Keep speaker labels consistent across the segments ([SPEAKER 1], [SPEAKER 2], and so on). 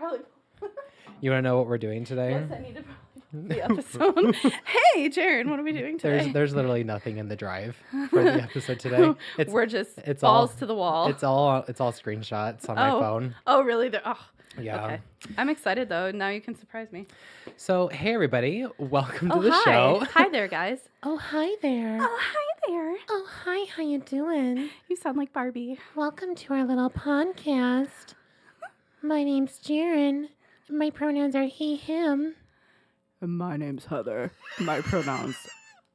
[SPEAKER 1] probably.
[SPEAKER 2] You want to know what we're doing today?
[SPEAKER 1] Yes, I need to probably the episode. Hey, Jaron, what are we doing today?
[SPEAKER 2] There's literally nothing in the drive for the episode today.
[SPEAKER 1] We're just
[SPEAKER 2] it's
[SPEAKER 1] balls
[SPEAKER 2] all,
[SPEAKER 1] to the wall.
[SPEAKER 2] It's all screenshots on my phone.
[SPEAKER 1] Oh, really? Oh,
[SPEAKER 2] yeah.
[SPEAKER 1] Okay. I'm excited though. Now you can surprise me.
[SPEAKER 2] So, hey everybody, welcome to the show.
[SPEAKER 1] Hi there, guys.
[SPEAKER 2] Oh, hi there.
[SPEAKER 1] Oh, hi there.
[SPEAKER 2] Oh, hi. How you doing?
[SPEAKER 1] You sound like Barbie.
[SPEAKER 2] Welcome to our little podcast. My name's Jaron. My pronouns are he, him.
[SPEAKER 1] My name's Heather. My pronouns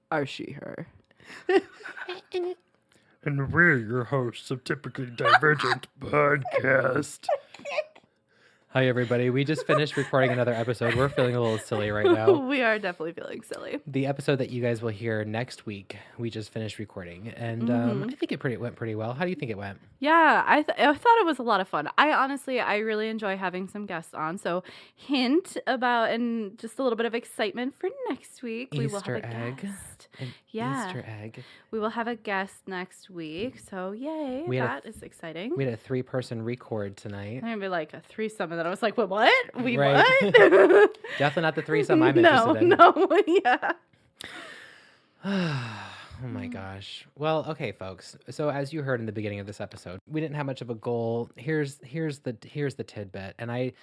[SPEAKER 1] are she, her.
[SPEAKER 2] And we're your hosts of Typically Divergent Podcast. Hi, everybody. We just finished recording another episode. We're feeling a little silly right now.
[SPEAKER 1] We are definitely feeling silly.
[SPEAKER 2] The episode that you guys will hear next week, we just finished recording. And I think it went pretty well. How do you think it went?
[SPEAKER 1] Yeah, I thought it was a lot of fun. I really enjoy having some guests on. So hint about and just a little bit of excitement for next week. We will have a guest.
[SPEAKER 2] Easter egg.
[SPEAKER 1] We will have a guest next week. So yay, that is exciting.
[SPEAKER 2] We had a 3-person record tonight.
[SPEAKER 1] I'm going to be like a threesome. And then I was like, what?
[SPEAKER 2] Right.
[SPEAKER 1] What?
[SPEAKER 2] Definitely not the threesome I'm interested in.
[SPEAKER 1] No, yeah.
[SPEAKER 2] Oh my gosh. Well, okay, folks. So as you heard in the beginning of this episode, we didn't have much of a goal. Here's the tidbit, and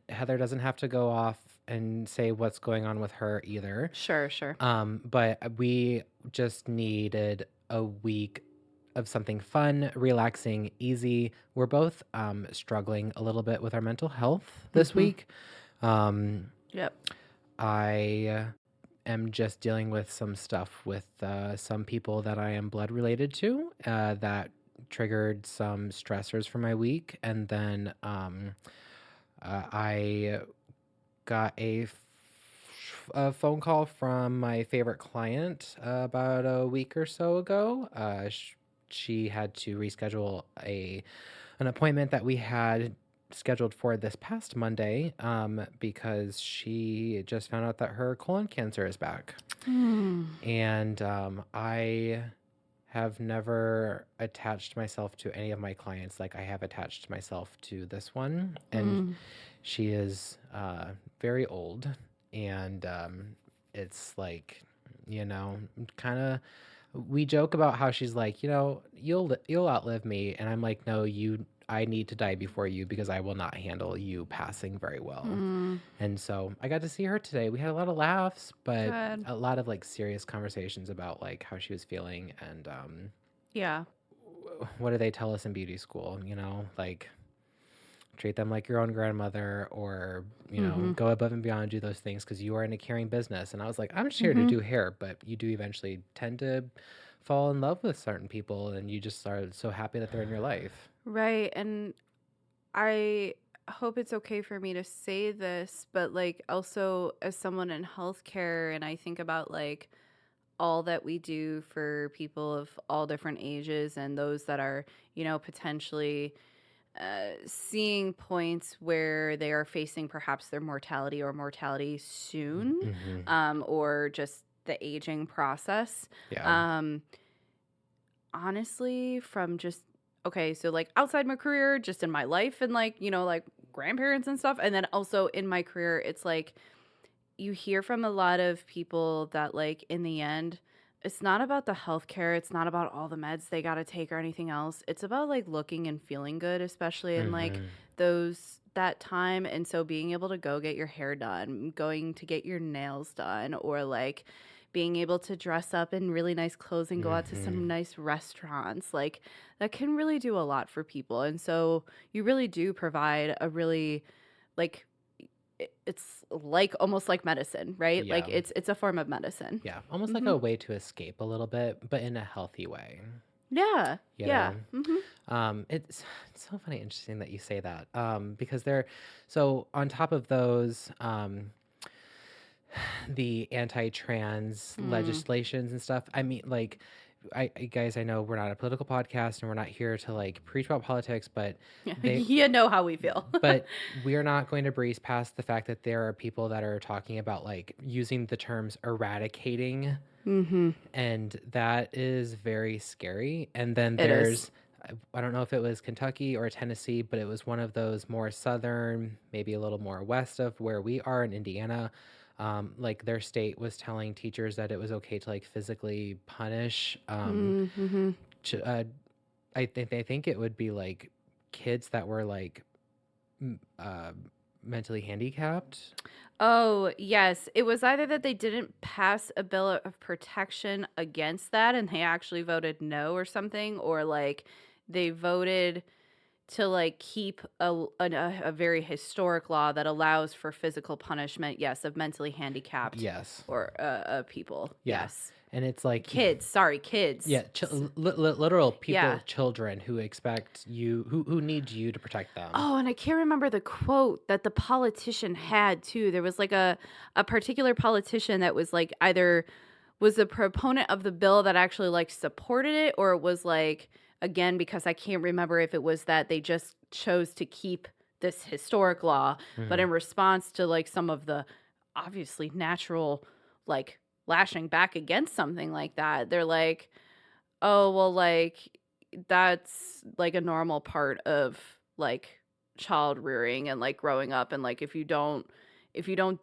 [SPEAKER 2] Heather doesn't have to go off and say what's going on with her either.
[SPEAKER 1] Sure.
[SPEAKER 2] But we just needed a week of something fun, relaxing, easy. We're both struggling a little bit with our mental health this week.
[SPEAKER 1] Yep.
[SPEAKER 2] I am just dealing with some stuff with some people that I am blood related to that triggered some stressors for my week. And then I got a phone call from my favorite client about a week or so ago. She had to reschedule an appointment that we had scheduled for this past Monday because she just found out that her colon cancer is back. And I have never attached myself to any of my clients like I have attached myself to this one. And she is very old, and it's like, kind of, we joke about how she's like, you'll outlive me. And I'm like, no, I need to die before you because I will not handle you passing very well. And so I got to see her today. We had a lot of laughs, but a lot of like serious conversations about like how she was feeling. And
[SPEAKER 1] yeah,
[SPEAKER 2] what do they tell us in beauty school? Like treat them like your own grandmother, or go above and beyond, do those things because you are in a caring business. And I was like, I'm just here to do hair, but you do eventually tend to fall in love with certain people, and you just are so happy that they're in your life.
[SPEAKER 1] Right. And I hope it's okay for me to say this, but like also as someone in healthcare, and I think about like all that we do for people of all different ages and those that are, potentially seeing points where they are facing perhaps their mortality or mortality soon, or just the aging process.
[SPEAKER 2] Yeah.
[SPEAKER 1] Honestly, from just, okay, so like outside my career, just in my life and like, like grandparents and stuff. And then also in my career, it's like you hear from a lot of people that like in the end, it's not about the healthcare. It's not about all the meds they got to take or anything else. It's about like looking and feeling good, especially in like that time. And so being able to go get your hair done, going to get your nails done, or like being able to dress up in really nice clothes and go out to some nice restaurants, like that can really do a lot for people. And so you really do provide a really like, it's like almost like medicine, right?
[SPEAKER 2] Yeah.
[SPEAKER 1] Like it's a form of medicine.
[SPEAKER 2] Yeah. Almost like a way to escape a little bit, but in a healthy way.
[SPEAKER 1] Yeah.
[SPEAKER 2] Yeah. It's so funny, interesting that you say that. Because so on top of those, the anti-trans legislations and stuff. I mean, like, guys, I know we're not a political podcast and we're not here to like preach about politics, but
[SPEAKER 1] you know how we feel.
[SPEAKER 2] But we are not going to breeze past the fact that there are people that are talking about like using the terms eradicating, and that is very scary. And then there's I don't know if it was Kentucky or Tennessee, but it was one of those more southern, maybe a little more west of where we are in Indiana. Like their state was telling teachers that it was okay to like physically punish.
[SPEAKER 1] Mm-hmm.
[SPEAKER 2] Ch- uh, I think it would be like kids that were like m- uh, mentally handicapped.
[SPEAKER 1] Oh, yes. It was either that they didn't pass a bill of protection against that and they actually voted no or something, or like they voted to like keep a very historic law that allows for physical punishment, yes, of mentally handicapped
[SPEAKER 2] Yes.
[SPEAKER 1] or people.
[SPEAKER 2] Yeah.
[SPEAKER 1] Yes.
[SPEAKER 2] And it's like
[SPEAKER 1] Kids, sorry, kids.
[SPEAKER 2] yeah, literal people,
[SPEAKER 1] Yeah.
[SPEAKER 2] children who expect you, who need you to protect them.
[SPEAKER 1] Oh, and I can't remember the quote that the politician had too. There was like a particular politician that was like either was a proponent of the bill that actually like supported it, or it was like, again, because I can't remember if it was that they just chose to keep this historic law, but in response to like some of the obviously natural like lashing back against something like that, they're like, oh, well, like that's like a normal part of like child rearing and like growing up, and like if you don't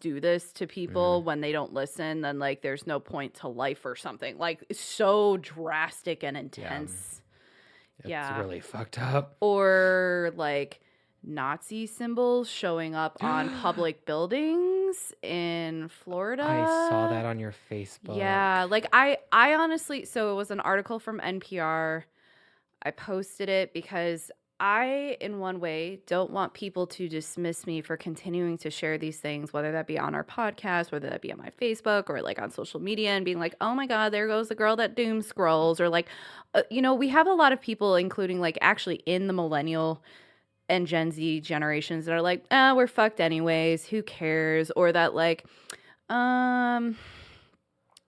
[SPEAKER 1] do this to people when they don't listen, then like there's no point to life or something. Like it's so drastic and intense.
[SPEAKER 2] It's really fucked up.
[SPEAKER 1] Or like Nazi symbols showing up on public buildings in Florida.
[SPEAKER 2] I saw that on your Facebook.
[SPEAKER 1] Yeah, like I honestly, so it was an article from NPR. I posted it because I, in one way, don't want people to dismiss me for continuing to share these things, whether that be on our podcast, whether that be on my Facebook or like on social media, and being like, oh my God, there goes the girl that doom scrolls. Or like, we have a lot of people, including like actually in the millennial and Gen Z generations, that are like, we're fucked anyways, who cares? Or that like,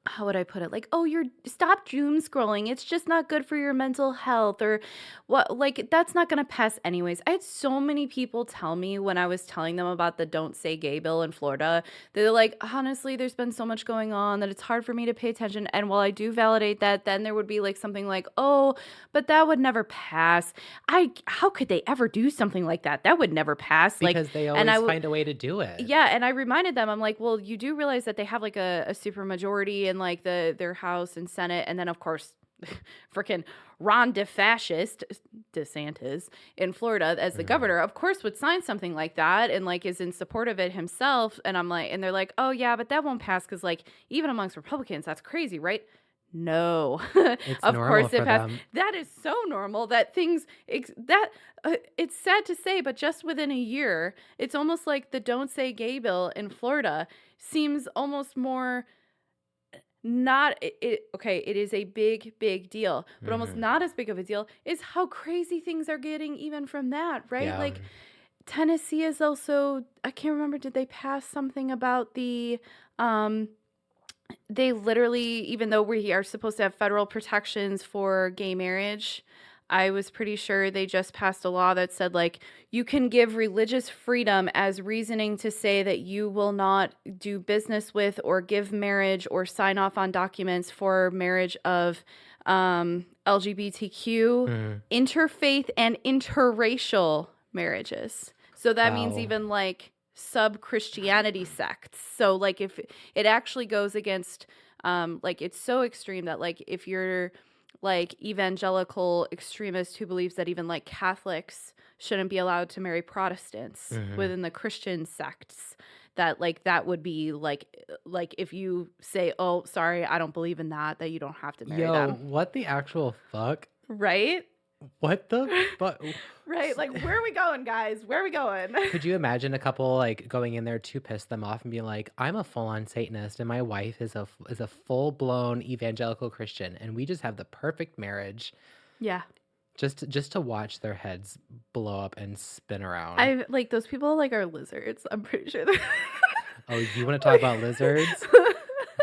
[SPEAKER 1] how would I put it? Like, oh, stop doom scrolling. It's just not good for your mental health, or what? Like, that's not going to pass anyways. I had so many people tell me when I was telling them about the Don't Say Gay bill in Florida, they're like, honestly, there's been so much going on that it's hard for me to pay attention. And while I do validate that, then there would be like something like, oh, but that would never pass. How could they ever do something like that? That would never pass.
[SPEAKER 2] Because
[SPEAKER 1] like,
[SPEAKER 2] they always find a way to do it.
[SPEAKER 1] Yeah, and I reminded them, I'm like, well, you do realize that they have like a super majority in like their House and Senate, and then of course, freaking Ron DeSantis in Florida as the governor, of course, would sign something like that and like is in support of it himself. And I'm like, and they're like, oh yeah, but that won't pass because like even amongst Republicans, that's crazy, right? No, of course it passed. That is so normal that things it's sad to say, but just within a year, it's almost like the Don't Say Gay bill in Florida seems almost more not okay, it is a big deal, but almost not as big of a deal is how crazy things are getting even from that, right?
[SPEAKER 2] Yeah.
[SPEAKER 1] Like Tennessee is also, I can't remember, did they pass something about the they literally, even though we are supposed to have federal protections for gay marriage, I was pretty sure they just passed a law that said, like, you can give religious freedom as reasoning to say that you will not do business with or give marriage or sign off on documents for marriage of LGBTQ, interfaith, and interracial marriages. So that means even, like, sub-Christianity sects. So, like, if it actually goes against, like, it's so extreme that, like, if you're like evangelical extremist who believes that even like Catholics shouldn't be allowed to marry Protestants within the Christian sects, that like that would be like if you say, oh, sorry, I don't believe in that you don't have to marry them.
[SPEAKER 2] What the actual fuck?
[SPEAKER 1] Right?
[SPEAKER 2] What the fuck?
[SPEAKER 1] Right? Like, where are we going, guys? Where are we going?
[SPEAKER 2] Could you imagine a couple like going in there to piss them off and being like, I'm a full-on Satanist and my wife is a full-blown evangelical Christian and we just have the perfect marriage.
[SPEAKER 1] Yeah.
[SPEAKER 2] Just to watch their heads blow up and spin around.
[SPEAKER 1] I like those people like are lizards. I'm pretty sure they're
[SPEAKER 2] Oh, you want to talk about lizards?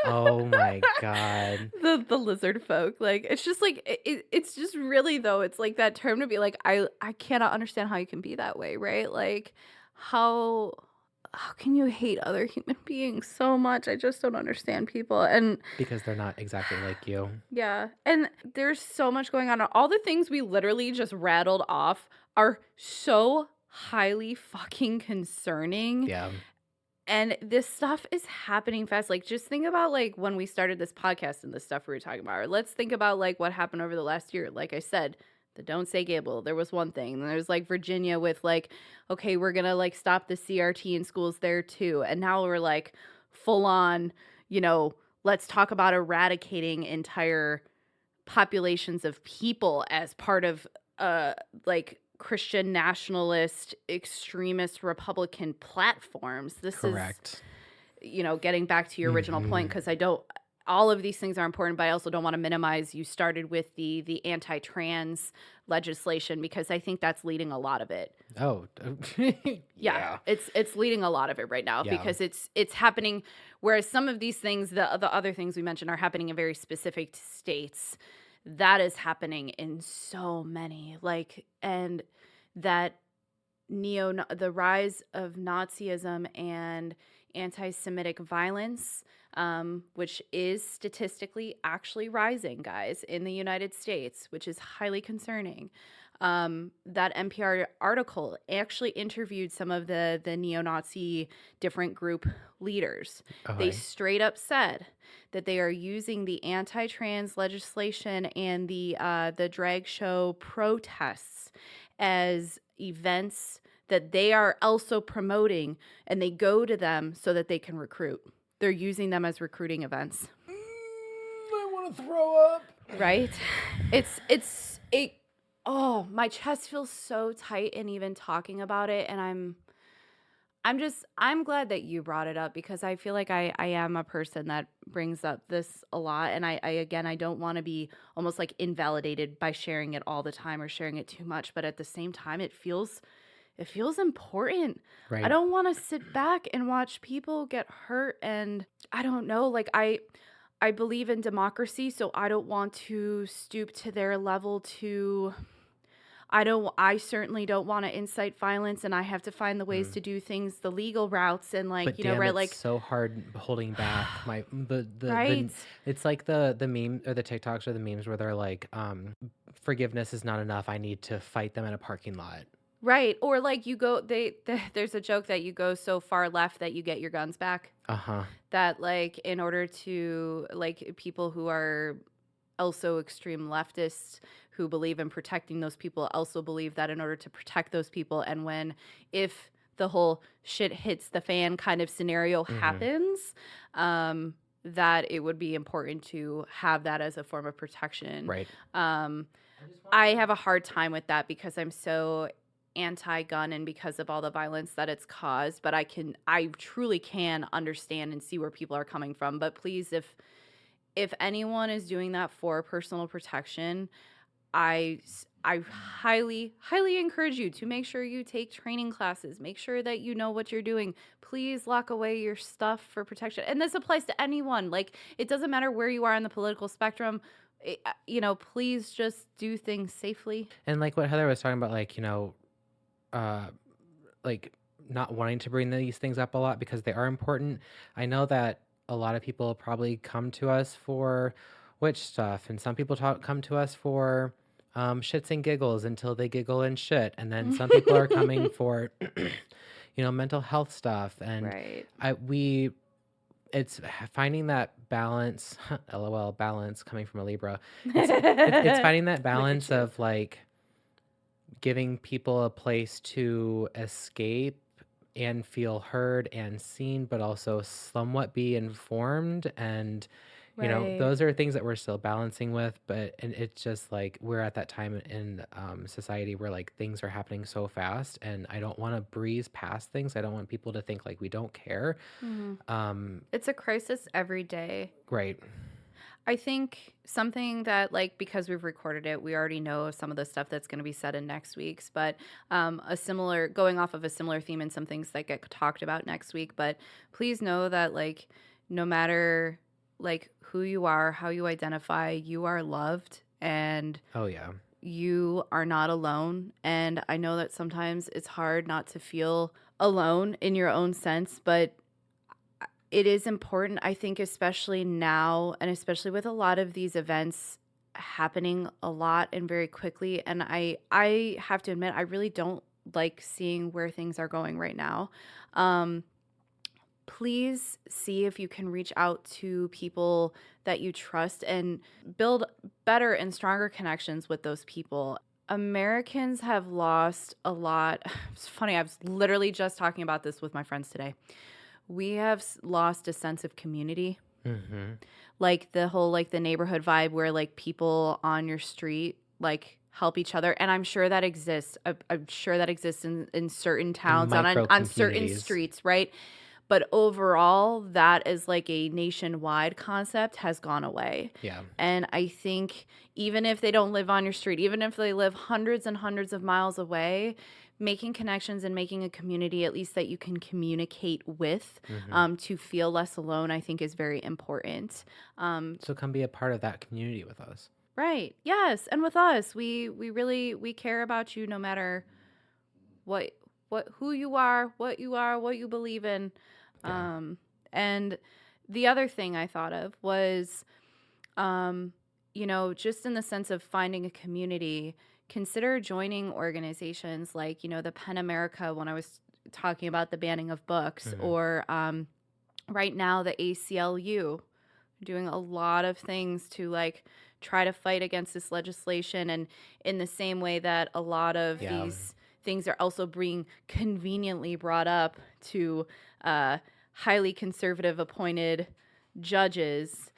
[SPEAKER 2] Oh my God.
[SPEAKER 1] The lizard folk. Like, it's just like it's just really, though, it's like that term to be like, I cannot understand how you can be that way, right? Like, how how can you hate other human beings so much? I just don't understand people. And
[SPEAKER 2] Because they're not exactly like you.
[SPEAKER 1] yeah, and there's so much going on. All the things we literally just rattled off are so highly fucking concerning.
[SPEAKER 2] Yeah.
[SPEAKER 1] And this stuff is happening fast. Like, just think about like when we started this podcast and the stuff we were talking about. Or let's think about like what happened over the last year. Like I said, the Don't Say Gay bill, there was one thing. Then there's like Virginia with like, okay, we're gonna like stop the CRT in schools there too. And now we're like full on, you know, let's talk about eradicating entire populations of people as part of like Christian nationalist extremist Republican platforms. This
[SPEAKER 2] Correct.
[SPEAKER 1] is, you know, getting back to your original point, because I don't, all of these things are important, but I also don't want to minimize, you started with the anti-trans legislation, because I think that's leading a lot of it.
[SPEAKER 2] Oh.
[SPEAKER 1] Yeah. It's leading a lot of it right now,
[SPEAKER 2] Yeah.
[SPEAKER 1] because it's happening, whereas some of these things, the other things we mentioned, are happening in very specific states. That is happening in so many, like, and that the rise of Nazism and anti-Semitic violence, which is statistically actually rising, guys, in the United States, which is highly concerning. That NPR article actually interviewed some of the neo-Nazi different group leaders. They straight up said that they are using the anti-trans legislation and the drag show protests as events that they are also promoting, and they go to them so that they can recruit. They're using them as recruiting events.
[SPEAKER 2] I want to throw up.
[SPEAKER 1] Right? Oh, my chest feels so tight, and even talking about it, and I'm glad that you brought it up, because I feel like I am a person that brings up this a lot, and I don't want to be almost like invalidated by sharing it all the time or sharing it too much, but at the same time it feels important.
[SPEAKER 2] Right.
[SPEAKER 1] I don't want to sit back and watch people get hurt, and I don't know, like I believe in democracy, so I don't want to stoop to their level to I certainly don't want to incite violence, and I have to find the ways to do things the legal routes, and like,
[SPEAKER 2] But
[SPEAKER 1] you know,
[SPEAKER 2] damn,
[SPEAKER 1] right,
[SPEAKER 2] it's
[SPEAKER 1] like,
[SPEAKER 2] so hard holding back the
[SPEAKER 1] right,
[SPEAKER 2] it's like the meme or the TikToks or the memes where they're like, forgiveness is not enough. I need to fight them in a parking lot.
[SPEAKER 1] right, or like you go there's a joke that you go so far left that you get your guns back. That like in order to, like, people who are also extreme leftists who believe in protecting those people also believe that in order to protect those people, and if the whole shit hits the fan kind of scenario happens, that it would be important to have that as a form of protection.
[SPEAKER 2] Right.
[SPEAKER 1] I have a hard time with that because I'm so anti-gun and because of all the violence that it's caused, but I truly can understand and see where people are coming from. But please, if anyone is doing that for personal protection, I highly, highly encourage you to make sure you take training classes. Make sure that you know what you're doing. Please lock away your stuff for protection. And this applies to anyone. Like, it doesn't matter where you are on the political spectrum. You know, please just do things safely.
[SPEAKER 2] And like what Heather was talking about, like, you know, like not wanting to bring these things up a lot because they are important. I know that a lot of people probably come to us for witch stuff, and some people come to us for shits and giggles until they giggle and shit, and then some people are coming for you know, mental health stuff, and
[SPEAKER 1] right.
[SPEAKER 2] it's finding that balance. LOL, balance, coming from a Libra. It's finding that balance of like giving people a place to escape and feel heard and seen, but also somewhat be informed. And, you know, those are things that we're still balancing with. And it's just like we're at that time in society where like things are happening so fast, and I don't want to breeze past things. I don't want people to think like we don't care.
[SPEAKER 1] It's a crisis every day.
[SPEAKER 2] Right.
[SPEAKER 1] I think something that, like, because we've recorded it, we already know some of the stuff that's going to be said in next week's, but going off of a similar theme and some things that get talked about next week. But please know that, like, no matter, like, who you are, how you identify, you are loved. And
[SPEAKER 2] oh, yeah.
[SPEAKER 1] you are not alone. And I know that sometimes it's hard not to feel alone in your own sense, but it is important, I think, especially now, and especially with a lot of these events happening a lot and very quickly. And I have to admit, I really don't like seeing where things are going right now. Um, Please see if you can reach out to people that you trust and build better and stronger connections with those people. Americans have lost a lot. It's funny, I was literally just talking about this with my friends today. We have lost a sense of community.
[SPEAKER 2] Mm-hmm.
[SPEAKER 1] Like the whole like the neighborhood vibe where like people on your street like help each other, and I'm sure that exists. I'm sure that exists in certain
[SPEAKER 2] In
[SPEAKER 1] towns
[SPEAKER 2] micro
[SPEAKER 1] on certain
[SPEAKER 2] communities.
[SPEAKER 1] streets, right? But overall, that is like a nationwide concept has gone away.
[SPEAKER 2] Yeah.
[SPEAKER 1] And I think even if they don't live on your street, even if they live hundreds and hundreds of miles away, making connections and making a community at least that you can communicate with,
[SPEAKER 2] Mm-hmm.
[SPEAKER 1] to feel less alone, I think is very important.
[SPEAKER 2] So come be a part of that community with us.
[SPEAKER 1] Right. Yes. And with us, we really we care about you no matter what who you are, what you believe in.
[SPEAKER 2] Yeah.
[SPEAKER 1] And the other thing I thought of was, just in the sense of finding a community, consider joining organizations like, the Pen America when I was talking about the banning of books,
[SPEAKER 2] Mm-hmm.
[SPEAKER 1] or right now the ACLU doing a lot of things to like try to fight against this legislation, and in the same way that a lot of
[SPEAKER 2] Yeah.
[SPEAKER 1] these things are also being conveniently brought up to highly conservative appointed judges.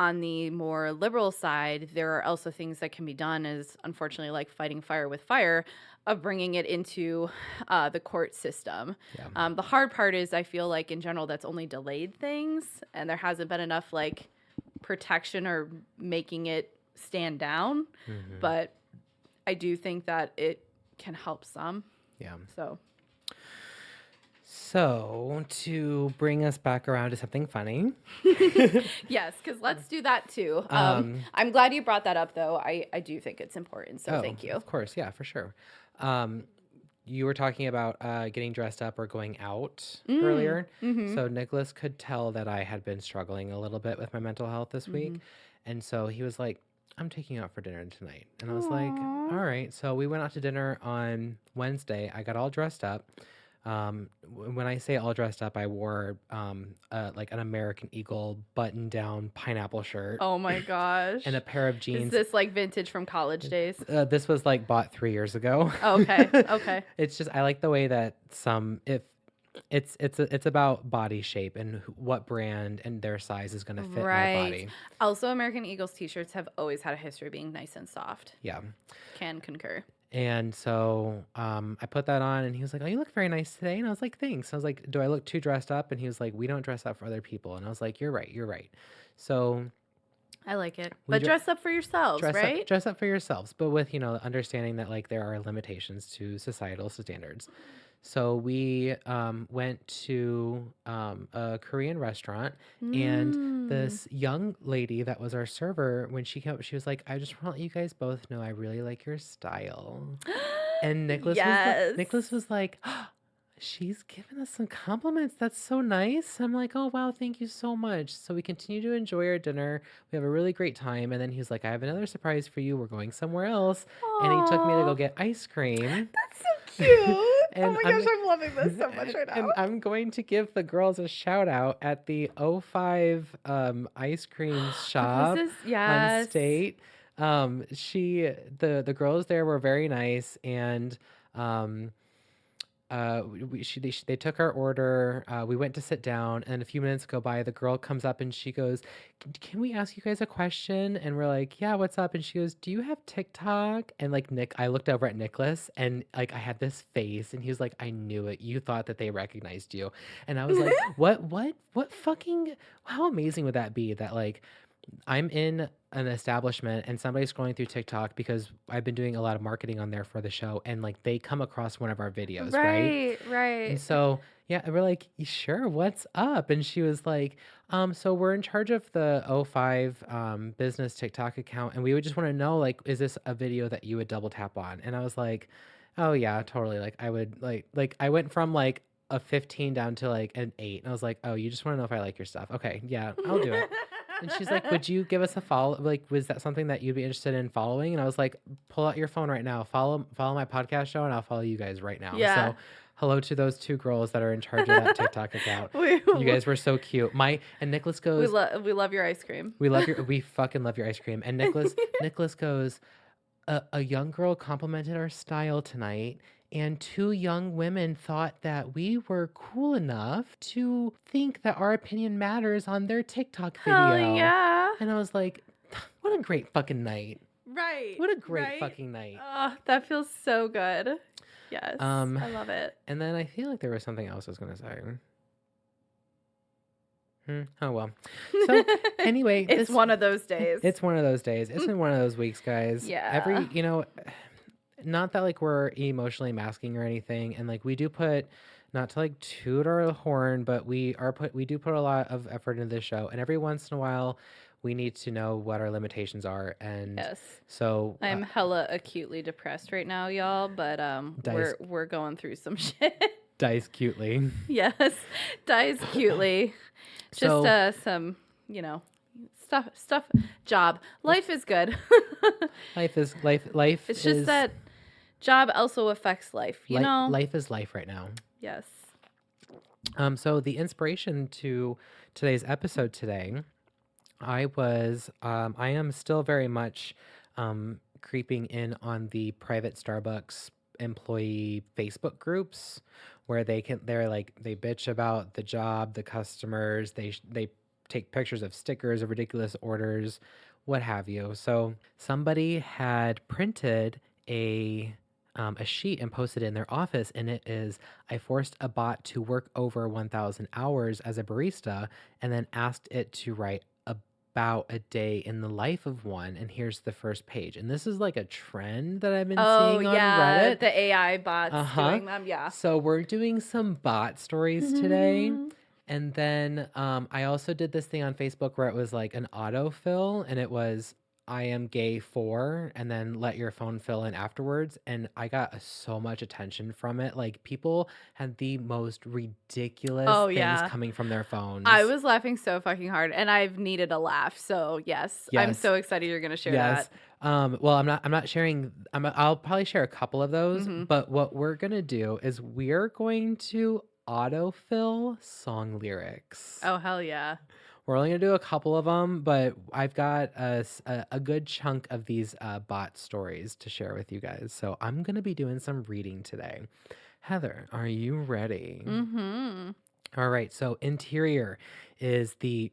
[SPEAKER 1] On the more liberal side, there are also things that can be done, as unfortunately like fighting fire with fire, of bringing it into the court system.
[SPEAKER 2] Yeah.
[SPEAKER 1] The hard part is I feel like in general that's only delayed things, and there hasn't been enough like protection or making it stand down.
[SPEAKER 2] Mm-hmm.
[SPEAKER 1] But I do think that it can help some.
[SPEAKER 2] Yeah.
[SPEAKER 1] So,
[SPEAKER 2] So to bring us back around to something funny.
[SPEAKER 1] yes, because let's do that too.
[SPEAKER 2] Um,
[SPEAKER 1] I'm glad you brought that up, though. I do think it's important. So,
[SPEAKER 2] oh,
[SPEAKER 1] thank you.
[SPEAKER 2] of course. Yeah, for sure. You were talking about getting dressed up or going out earlier.
[SPEAKER 1] Mm-hmm.
[SPEAKER 2] So Nicholas could tell that I had been struggling a little bit with my mental health this week. And so he was like, I'm taking you out for dinner tonight. And I was like,
[SPEAKER 1] Aw.
[SPEAKER 2] all right. So we went out to dinner on Wednesday. I got all dressed up. When I say all dressed up, I wore like an American Eagle button-down pineapple shirt
[SPEAKER 1] Oh my gosh.
[SPEAKER 2] and a pair of
[SPEAKER 1] Is
[SPEAKER 2] jeans.
[SPEAKER 1] this like vintage from college days?
[SPEAKER 2] This was like bought 3 years ago.
[SPEAKER 1] Okay. Okay.
[SPEAKER 2] It's just I like the way that if it's about body shape and what brand and their size is going to fit my
[SPEAKER 1] Right.
[SPEAKER 2] body.
[SPEAKER 1] Also, American Eagles t-shirts have always had a history of being nice and soft.
[SPEAKER 2] Yeah.
[SPEAKER 1] Can concur.
[SPEAKER 2] And so I put that on and he was like, oh, you look very nice today. And I was like, thanks. I was like, do I look too dressed up? And he was like, we don't dress up for other people. And I was like, you're right. So
[SPEAKER 1] I like it.
[SPEAKER 2] We
[SPEAKER 1] But
[SPEAKER 2] dre-
[SPEAKER 1] dress up for yourselves, right?
[SPEAKER 2] dress up for yourselves, but with, understanding that like there are limitations to societal standards. So we went to a Korean restaurant, and this young lady that was our server, when she came up, she was like, I just want to let you guys both know I really like your style. And
[SPEAKER 1] Yes.
[SPEAKER 2] Nicholas was like, she's giving us some compliments. That's so nice. I'm like, oh, wow, thank you so much. So we continue to enjoy our dinner. We have a really great time. And then he's like, I have another surprise for you. We're going somewhere else. And he took me to go
[SPEAKER 1] Aw.
[SPEAKER 2] get ice cream.
[SPEAKER 1] That's so cute.
[SPEAKER 2] And
[SPEAKER 1] oh my gosh, I'm loving this so much right now.
[SPEAKER 2] And I'm going to give the girls a shout out at the O5 ice cream shop
[SPEAKER 1] This is
[SPEAKER 2] on
[SPEAKER 1] yes.
[SPEAKER 2] State. The girls there were very nice, and they took our order. We went to sit down, and a few minutes go by. The girl comes up and she goes, "Can we ask you guys a question?" And we're like, "Yeah, what's up?" And she goes, "Do you have TikTok?" And like I looked over at Nicholas, and like I had this face, and he was like, "I knew it. You thought that they recognized you." And I was like, "What fucking? How amazing would that be? That like." I'm in an establishment and somebody's scrolling through TikTok because I've been doing a lot of marketing on there for the show, and like they come across one of our videos, right?
[SPEAKER 1] Right,
[SPEAKER 2] And
[SPEAKER 1] right.
[SPEAKER 2] so, yeah, we're like, sure, what's up? And she was like, so we're in charge of the O5 business TikTok account, and we would just want to know, like, is this a video that you would double tap on? And I was like, oh yeah, totally. Like I would like I went from like a 15 down to like an 8. And I was like, oh, you just want to know if I like your stuff. Okay, yeah, I'll do it. And she's like, would you give us a follow? Like, was that something that you'd be interested in following? And I was like, pull out your phone right now, follow my podcast show, and I'll follow you guys right now.
[SPEAKER 1] Yeah.
[SPEAKER 2] So hello to those two girls that are in charge of that TikTok account.
[SPEAKER 1] we
[SPEAKER 2] You guys were so cute. And Nicholas goes,
[SPEAKER 1] we love your ice cream.
[SPEAKER 2] we fucking love your ice cream. And Nicholas goes, a young girl complimented our style tonight, and two young women thought that we were cool enough to think that our opinion matters on their TikTok
[SPEAKER 1] Hell
[SPEAKER 2] video.
[SPEAKER 1] yeah.
[SPEAKER 2] And I was like, what a great fucking night.
[SPEAKER 1] Right.
[SPEAKER 2] What a great
[SPEAKER 1] right?
[SPEAKER 2] fucking night.
[SPEAKER 1] Oh, that feels so good. Yes. I love it.
[SPEAKER 2] And then I feel like there was something else I was going to say. Oh, well. So anyway,
[SPEAKER 1] it's one of those days.
[SPEAKER 2] It's one of those days. It's been one of those weeks, guys.
[SPEAKER 1] Yeah.
[SPEAKER 2] Not that like we're emotionally masking or anything. And like we do put, not to like toot our horn, but we do put a lot of effort into this show. And every once in a while, we need to know what our limitations are. And
[SPEAKER 1] yes.
[SPEAKER 2] So
[SPEAKER 1] I'm hella acutely depressed right now, y'all, but we're going through some shit.
[SPEAKER 2] Dies cutely.
[SPEAKER 1] Yes. Dies cutely. Just some, stuff job. Life is good.
[SPEAKER 2] Life
[SPEAKER 1] It's just that job also affects life, you know?
[SPEAKER 2] Life is life right now.
[SPEAKER 1] Yes.
[SPEAKER 2] So the inspiration to today's episode today, I am still very much creeping in on the private Starbucks employee Facebook groups where they bitch about the job, the customers, they take pictures of stickers of ridiculous orders, what have you. So somebody had printed a sheet and posted it in their office, and it is, I forced a bot to work over 1,000 hours as a barista and then asked it to write about a day in the life of one, and here's the first page. And this is like a trend that I've been seeing on Reddit.
[SPEAKER 1] The AI bots doing them. Yeah.
[SPEAKER 2] So we're doing some bot stories today. And then I also did this thing on Facebook where it was like an autofill, and it was I am gay for, and then let your phone fill in afterwards. And I got so much attention from it. Like people had the most ridiculous things coming from their phones.
[SPEAKER 1] I was laughing so fucking hard, and I've needed a laugh. So yes. I'm so excited you're gonna share that.
[SPEAKER 2] Well, I'm not sharing. I'll probably share a couple of those. But what we're gonna do is we're going to autofill song lyrics.
[SPEAKER 1] Oh hell yeah.
[SPEAKER 2] We're only going to do a couple of them, but I've got a good chunk of these bot stories to share with you guys. So I'm going to be doing some reading today. Heather, are you ready? All right. So interior is the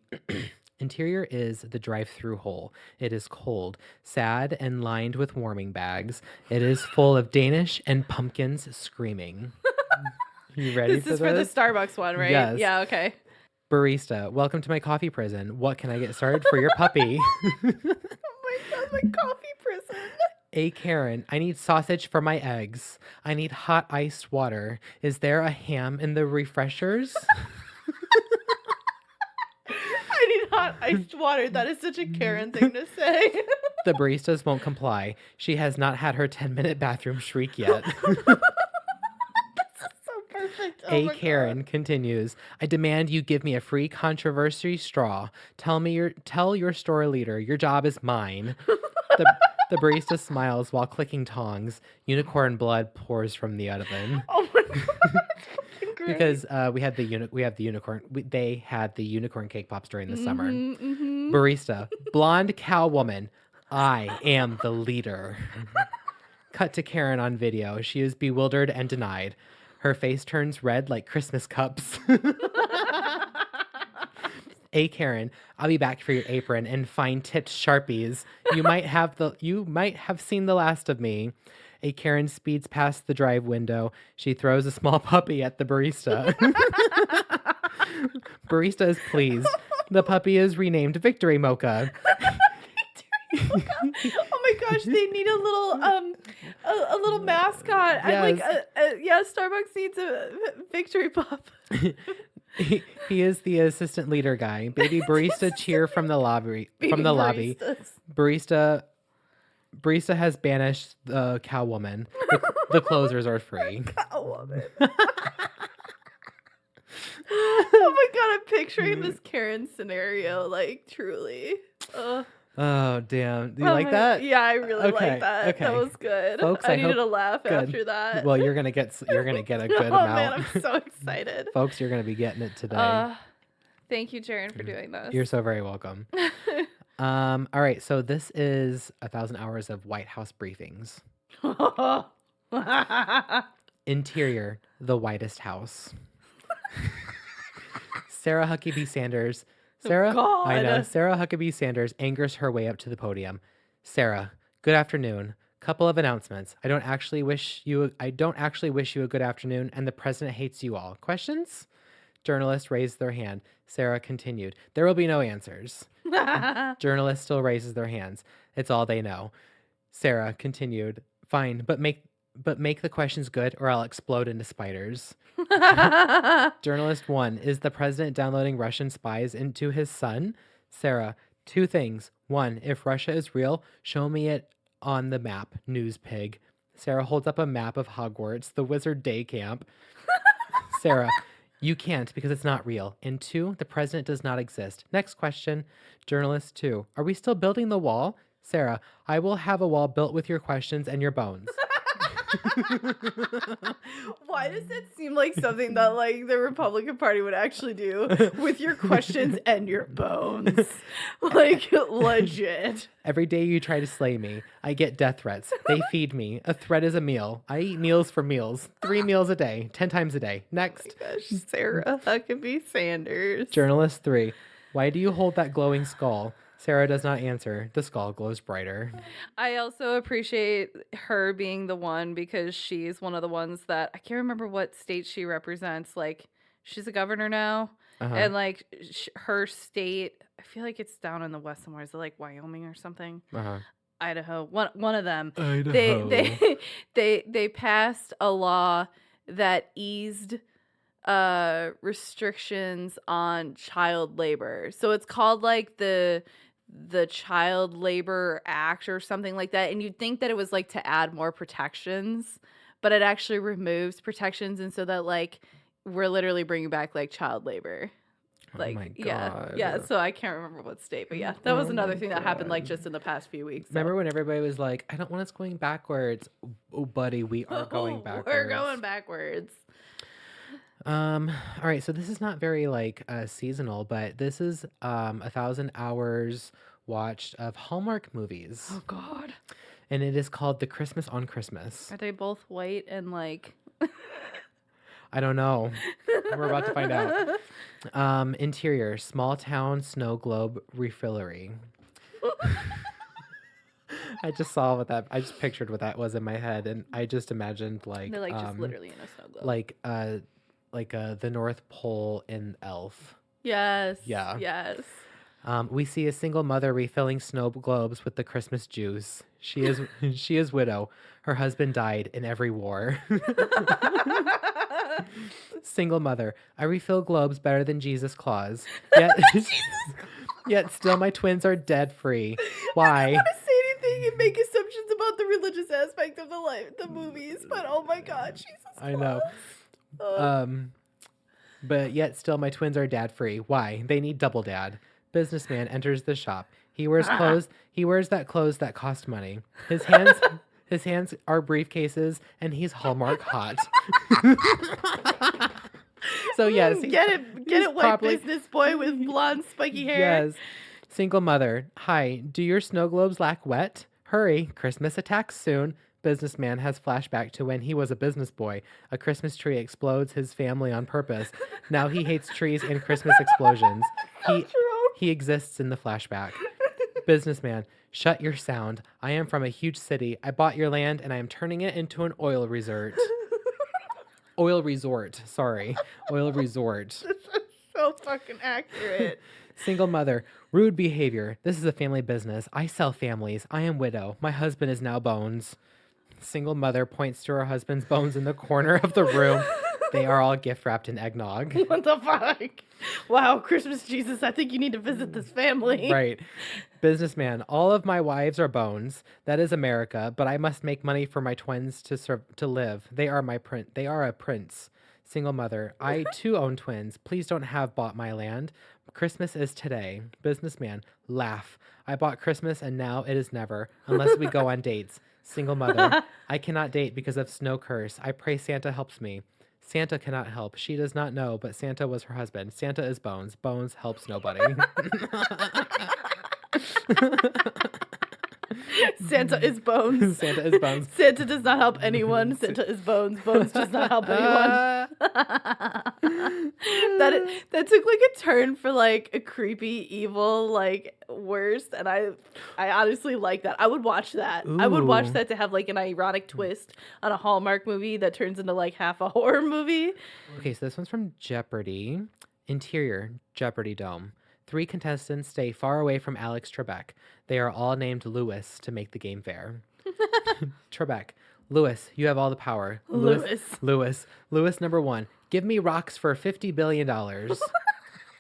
[SPEAKER 2] drive-through hole. It is cold, sad, and lined with warming bags. It is full of Danish and pumpkins screaming. You ready for this?
[SPEAKER 1] This is for the Starbucks one, right?
[SPEAKER 2] Yes.
[SPEAKER 1] Yeah, okay.
[SPEAKER 2] Barista, welcome to my coffee prison. What can I get started for your puppy?
[SPEAKER 1] Oh my god, my coffee prison.
[SPEAKER 2] Hey Karen, I need sausage for my eggs. I need hot iced water. Is there a ham in the refreshers?
[SPEAKER 1] I need hot iced water. That is such a Karen thing to say.
[SPEAKER 2] The baristas won't comply. She has not had her 10-minute bathroom shriek yet. A Karen continues, I demand you give me a free controversy straw. Tell your store leader, your job is mine. The barista smiles while clicking tongs. Unicorn blood pours from the oven.
[SPEAKER 1] Oh my god, that's fucking great.
[SPEAKER 2] Because we had the unicorn. They had the unicorn cake pops during the summer. Barista, blonde cow woman. I am the leader. Cut to Karen on video. She is bewildered and denied. Her face turns red like Christmas cups. Hey Karen, I'll be back for your apron and fine-tipped Sharpies. You might have seen the last of me. A Karen speeds past the drive window. She throws a small puppy at the barista. Barista is pleased. The puppy is renamed Victory Mocha.
[SPEAKER 1] Oh my gosh, they need a little mascot.
[SPEAKER 2] Yes.
[SPEAKER 1] Starbucks needs a victory pup.
[SPEAKER 2] He is the assistant leader guy. Baby barista cheer from the lobby. Lobby. Barista has banished the cow woman. The closers are free.
[SPEAKER 1] Cow woman. Oh my god, I'm picturing this Karen scenario, like truly.
[SPEAKER 2] Oh damn! Do you like that?
[SPEAKER 1] Yeah, I really like that.
[SPEAKER 2] Okay.
[SPEAKER 1] That was good.
[SPEAKER 2] Folks,
[SPEAKER 1] I needed a laugh
[SPEAKER 2] good.
[SPEAKER 1] after that.
[SPEAKER 2] Well, you're gonna get a good
[SPEAKER 1] Oh
[SPEAKER 2] amount.
[SPEAKER 1] man, I'm so excited.
[SPEAKER 2] Folks, you're gonna be getting it today.
[SPEAKER 1] Thank you, Jaron, for doing this.
[SPEAKER 2] You're so very welcome. All right, so this is 1,000 hours of White House briefings. Interior, the whitest house. Sarah Huckabee Sanders. Sarah Huckabee Sanders angers her way up to the podium. Sarah, good afternoon. Couple of announcements. I don't actually wish you a good afternoon, and the president hates you all. Questions? Journalists raised their hand. Sarah continued. There will be no answers. Journalists still raises their hands. It's all they know. Sarah continued. Fine, but make the questions good or I'll explode into spiders. Journalist 1. Is the president downloading Russian spies into his son? Sarah. 2 things. 1. If Russia is real, show me it on the map. News pig. Sarah holds up a map of Hogwarts, the wizard day camp. Sarah. You can't because it's not real. And 2. The president does not exist. Next question. Journalist 2. Are we still building the wall? Sarah. I will have a wall built with your questions and your bones.
[SPEAKER 1] Why does it seem like something that like the Republican Party would actually do with your questions and your bones? Like legit.
[SPEAKER 2] Every day you try to slay me, I get death threats. They feed me. A threat is a meal. I eat meals for meals. 3 meals a day, 10 times a day. Next.
[SPEAKER 1] Oh my gosh, Sarah Huckabee Sanders.
[SPEAKER 2] Journalist 3. Why do you hold that glowing skull? Sarah does not answer. The skull glows brighter.
[SPEAKER 1] I also appreciate her being the one because she's one of the ones that I can't remember what state she represents. Like, she's a governor now. And like her state, I feel like it's down in the west somewhere. Is it like Wyoming or something? Idaho. One of them.
[SPEAKER 2] Idaho.
[SPEAKER 1] They passed a law that eased restrictions on child labor. So it's called like the Child Labor Act or something like that. And you'd think that it was like to add more protections, but it actually removes protections. And so that like we're literally bringing back like child labor. Like,
[SPEAKER 2] oh my God.
[SPEAKER 1] Yeah. So I can't remember what state, but yeah, that was another thing that happened like just in the past few weeks. So.
[SPEAKER 2] Remember when everybody was like, I don't want us going backwards. Oh, buddy, we are going backwards.
[SPEAKER 1] We're going backwards.
[SPEAKER 2] All right, so this is not very like seasonal, but this is 1,000 hours watched of Hallmark movies.
[SPEAKER 1] Oh God.
[SPEAKER 2] And it is called The Christmas on Christmas.
[SPEAKER 1] Are they both white and like
[SPEAKER 2] I don't know. We're about to find out. Interior, small town snow globe refillery. I just pictured what that was in my head, and I just imagined like
[SPEAKER 1] they're like just literally in a snow globe.
[SPEAKER 2] Like the North Pole in Elf.
[SPEAKER 1] Yes.
[SPEAKER 2] Yeah.
[SPEAKER 1] Yes.
[SPEAKER 2] We see a single mother refilling snow globes with the Christmas juice. She is widow. Her husband died in every war. Single mother. I refill globes better than Jesus Claus. Yet still my twins are dead free. Why?
[SPEAKER 1] I don't want to say anything and make assumptions about the religious aspect of the movies, but oh my God, Jesus Claus.
[SPEAKER 2] I know. But yet still my twins are dad free. Why? They need double dad. Businessman enters the shop. He wears clothes. He wears that clothes that cost money. His hands are briefcases, and he's Hallmark hot. So yes,
[SPEAKER 1] get it, white business boy with blonde spiky hair.
[SPEAKER 2] Yes, single mother. Hi, do your snow globes lack wet? Hurry, Christmas attacks soon. Businessman has flashback to when he was a business boy. A Christmas tree explodes his family on purpose. Now he hates trees and Christmas explosions. He exists in the flashback. Businessman, shut your sound. I am from a huge city. I bought your land and I am turning it into an oil resort. Oil resort. Sorry. Oil resort.
[SPEAKER 1] So fucking accurate.
[SPEAKER 2] Single mother, rude behavior. This is a family business. I sell families. I am widow. My husband is now bones. Single mother points to her husband's bones in the corner of the room. They are all gift wrapped in eggnog.
[SPEAKER 1] What the fuck? Wow, Christmas Jesus, I think you need to visit this family.
[SPEAKER 2] Right. Businessman, all of my wives are bones. That is America, but I must make money for my twins to live. They are They are a prince. Single mother, I too own twins. Please don't have bought my land. Christmas is today. Businessman, laugh. I bought Christmas and now it is never, unless we go on dates. Single mother, I cannot date because of snow curse. I pray Santa helps me. Santa cannot help. She does not know, but Santa was her husband. Santa is Bones. Bones helps nobody.
[SPEAKER 1] Santa is Bones.
[SPEAKER 2] Santa is Bones.
[SPEAKER 1] Santa does not help anyone. Santa is Bones. Bones does not help anyone. That took like a turn for like a creepy, evil, like worst, and I honestly like that. I would watch that. I would watch that to have like an ironic twist on a Hallmark movie that turns into like half a horror movie.
[SPEAKER 2] Okay, so this one's from Jeopardy. Interior, Jeopardy Dome. 3 contestants stay far away from Alex Trebek. They are all named Lewis to make the game fair. Trebek. Lewis, you have all the power. Lewis number 1. Give me rocks for $50 billion.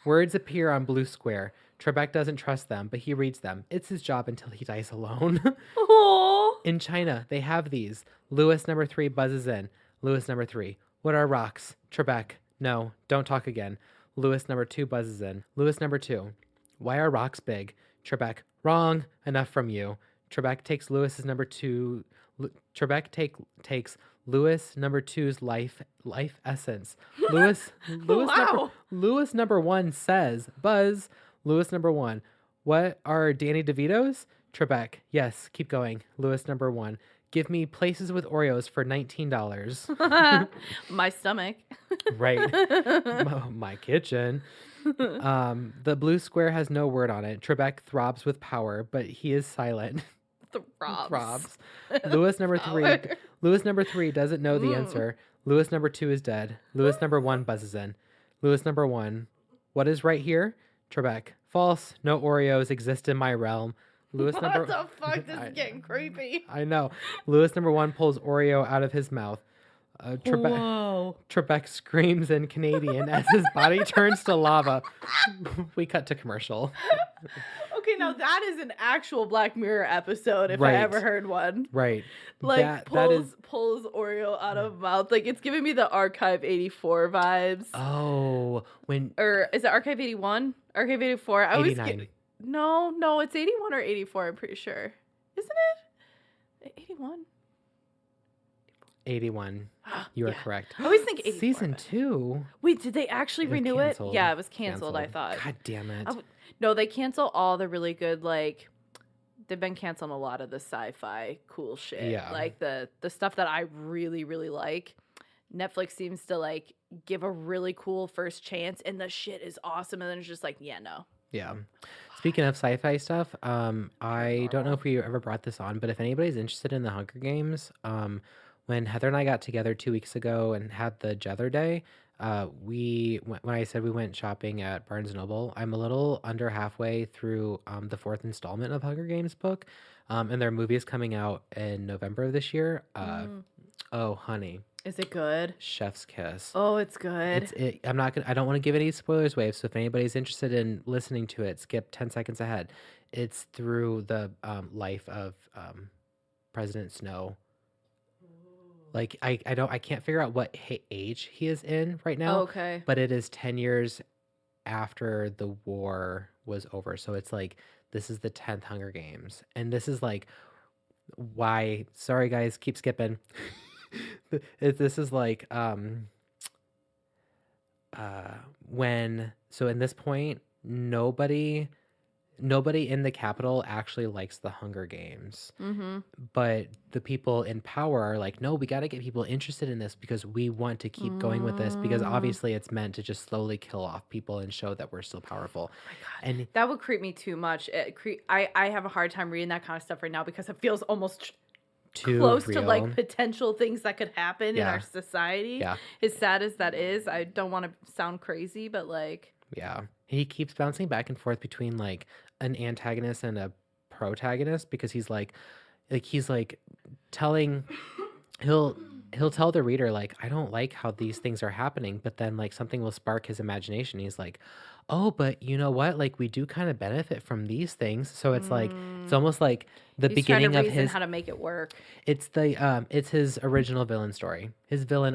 [SPEAKER 2] Words appear on blue square. Trebek doesn't trust them, but he reads them. It's his job until he dies alone.
[SPEAKER 1] Aww.
[SPEAKER 2] In China, they have these. Lewis number 3 buzzes in. Lewis number 3. What are rocks? Trebek. No, don't talk again. Lewis number 2 buzzes in. Lewis number 2. Why are rocks big? Trebek. Wrong. Enough from you. Trebek takes Lewis's number 2. Trebek takes Lewis number 2's life essence.
[SPEAKER 1] Wow.
[SPEAKER 2] Lewis number 1 says, Buzz. Lewis number 1. What are Danny DeVito's? Trebek. Yes, keep going. Lewis number 1. Give me places with Oreos for $19.
[SPEAKER 1] My stomach.
[SPEAKER 2] Right. My kitchen. The blue square has no word on it. Trebek throbs with power, but he is silent. Throbs. Lewis number 3. Lewis number 3 doesn't know the answer. Lewis number 2 is dead. Lewis number 1 buzzes in. Lewis number 1. What is right here? Trebek. False. No Oreos exist in my realm. What
[SPEAKER 1] the fuck? This is getting creepy.
[SPEAKER 2] I know. Lewis number 1 pulls Oreo out of his mouth. Trebek screams in Canadian as his body turns to lava. We cut to commercial.
[SPEAKER 1] Okay, now that is an actual Black Mirror episode if I ever heard one.
[SPEAKER 2] Right.
[SPEAKER 1] Like pulls Oreo out of mouth. Like it's giving me the Archive 84 vibes.
[SPEAKER 2] Oh,
[SPEAKER 1] or is it Archive 81? Archive 84. I always
[SPEAKER 2] 89.
[SPEAKER 1] No, it's 81 or 84, I'm pretty sure. Isn't it? 81?
[SPEAKER 2] 81. You are correct.
[SPEAKER 1] I always think 84.
[SPEAKER 2] Season 2.
[SPEAKER 1] Wait, did they actually renew it? Yeah, it was canceled, I thought.
[SPEAKER 2] God damn it.
[SPEAKER 1] No, they cancel all the really good, like, they've been canceling a lot of the sci-fi cool shit.
[SPEAKER 2] Yeah.
[SPEAKER 1] Like, the stuff that I really, really like. Netflix seems to, like, give a really cool first chance, and the shit is awesome, and then it's just like, yeah, no.
[SPEAKER 2] Yeah. Speaking of sci-fi stuff, I don't know if we ever brought this on, but if anybody's interested in the Hunger Games, when Heather and I got together 2 weeks ago and had the Jether Day, when I said we went shopping at Barnes & Noble, I'm a little under halfway through the 4th installment of Hunger Games book, and their movie is coming out in November of this year. Oh, honey.
[SPEAKER 1] Is it good?
[SPEAKER 2] Chef's kiss.
[SPEAKER 1] Oh, it's good.
[SPEAKER 2] I don't want to give any spoilers away, so if anybody's interested in listening to it, skip 10 seconds ahead. It's through the life of President Snow. Like I can't figure out what age he is in right now.
[SPEAKER 1] Oh, okay.
[SPEAKER 2] But it is 10 years after the war was over. So it's like this is the 10th Hunger Games. And this is like why, sorry guys, keep skipping. This is like so in this point nobody in the Capitol actually likes the Hunger Games.
[SPEAKER 1] Mm-hmm.
[SPEAKER 2] But the people in power are like, no, we got to get people interested in this because we want to keep going with this because obviously it's meant to just slowly kill off people and show that we're still powerful.
[SPEAKER 1] Oh my God. And that would creep me too much. I have a hard time reading that kind of stuff right now because it feels almost too close to like potential things that could happen in our society. Yeah. As sad as that is, I don't want to sound crazy, but like
[SPEAKER 2] Yeah. He keeps bouncing back and forth between like an antagonist and a protagonist because he's like telling he'll he'll tell the reader like I don't like how these things are happening, but then like something will spark his imagination. He's like, "Oh, but you know what? Like we do kind of benefit from these things." So it's
[SPEAKER 1] Mm.
[SPEAKER 2] almost like the
[SPEAKER 1] He's trying to
[SPEAKER 2] beginning of
[SPEAKER 1] reason
[SPEAKER 2] his
[SPEAKER 1] how to make it work.
[SPEAKER 2] it's his original villain story. His villain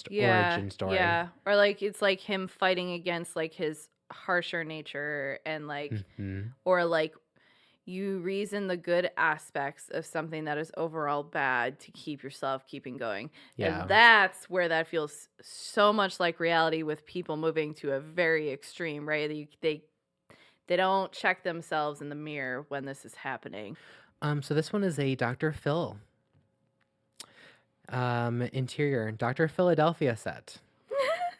[SPEAKER 1] Yeah,
[SPEAKER 2] origin story.
[SPEAKER 1] yeah. Or like it's like him fighting against like his harsher nature and like
[SPEAKER 2] Mhm.
[SPEAKER 1] or like you reason the good aspects of something that is overall bad to keep yourself keeping going. And
[SPEAKER 2] Yeah.
[SPEAKER 1] that's where that feels so much like reality with people moving to a very extreme, right? They don't check themselves in the mirror when this is happening.
[SPEAKER 2] So this one is a Dr. Phil interior Dr. Philadelphia set.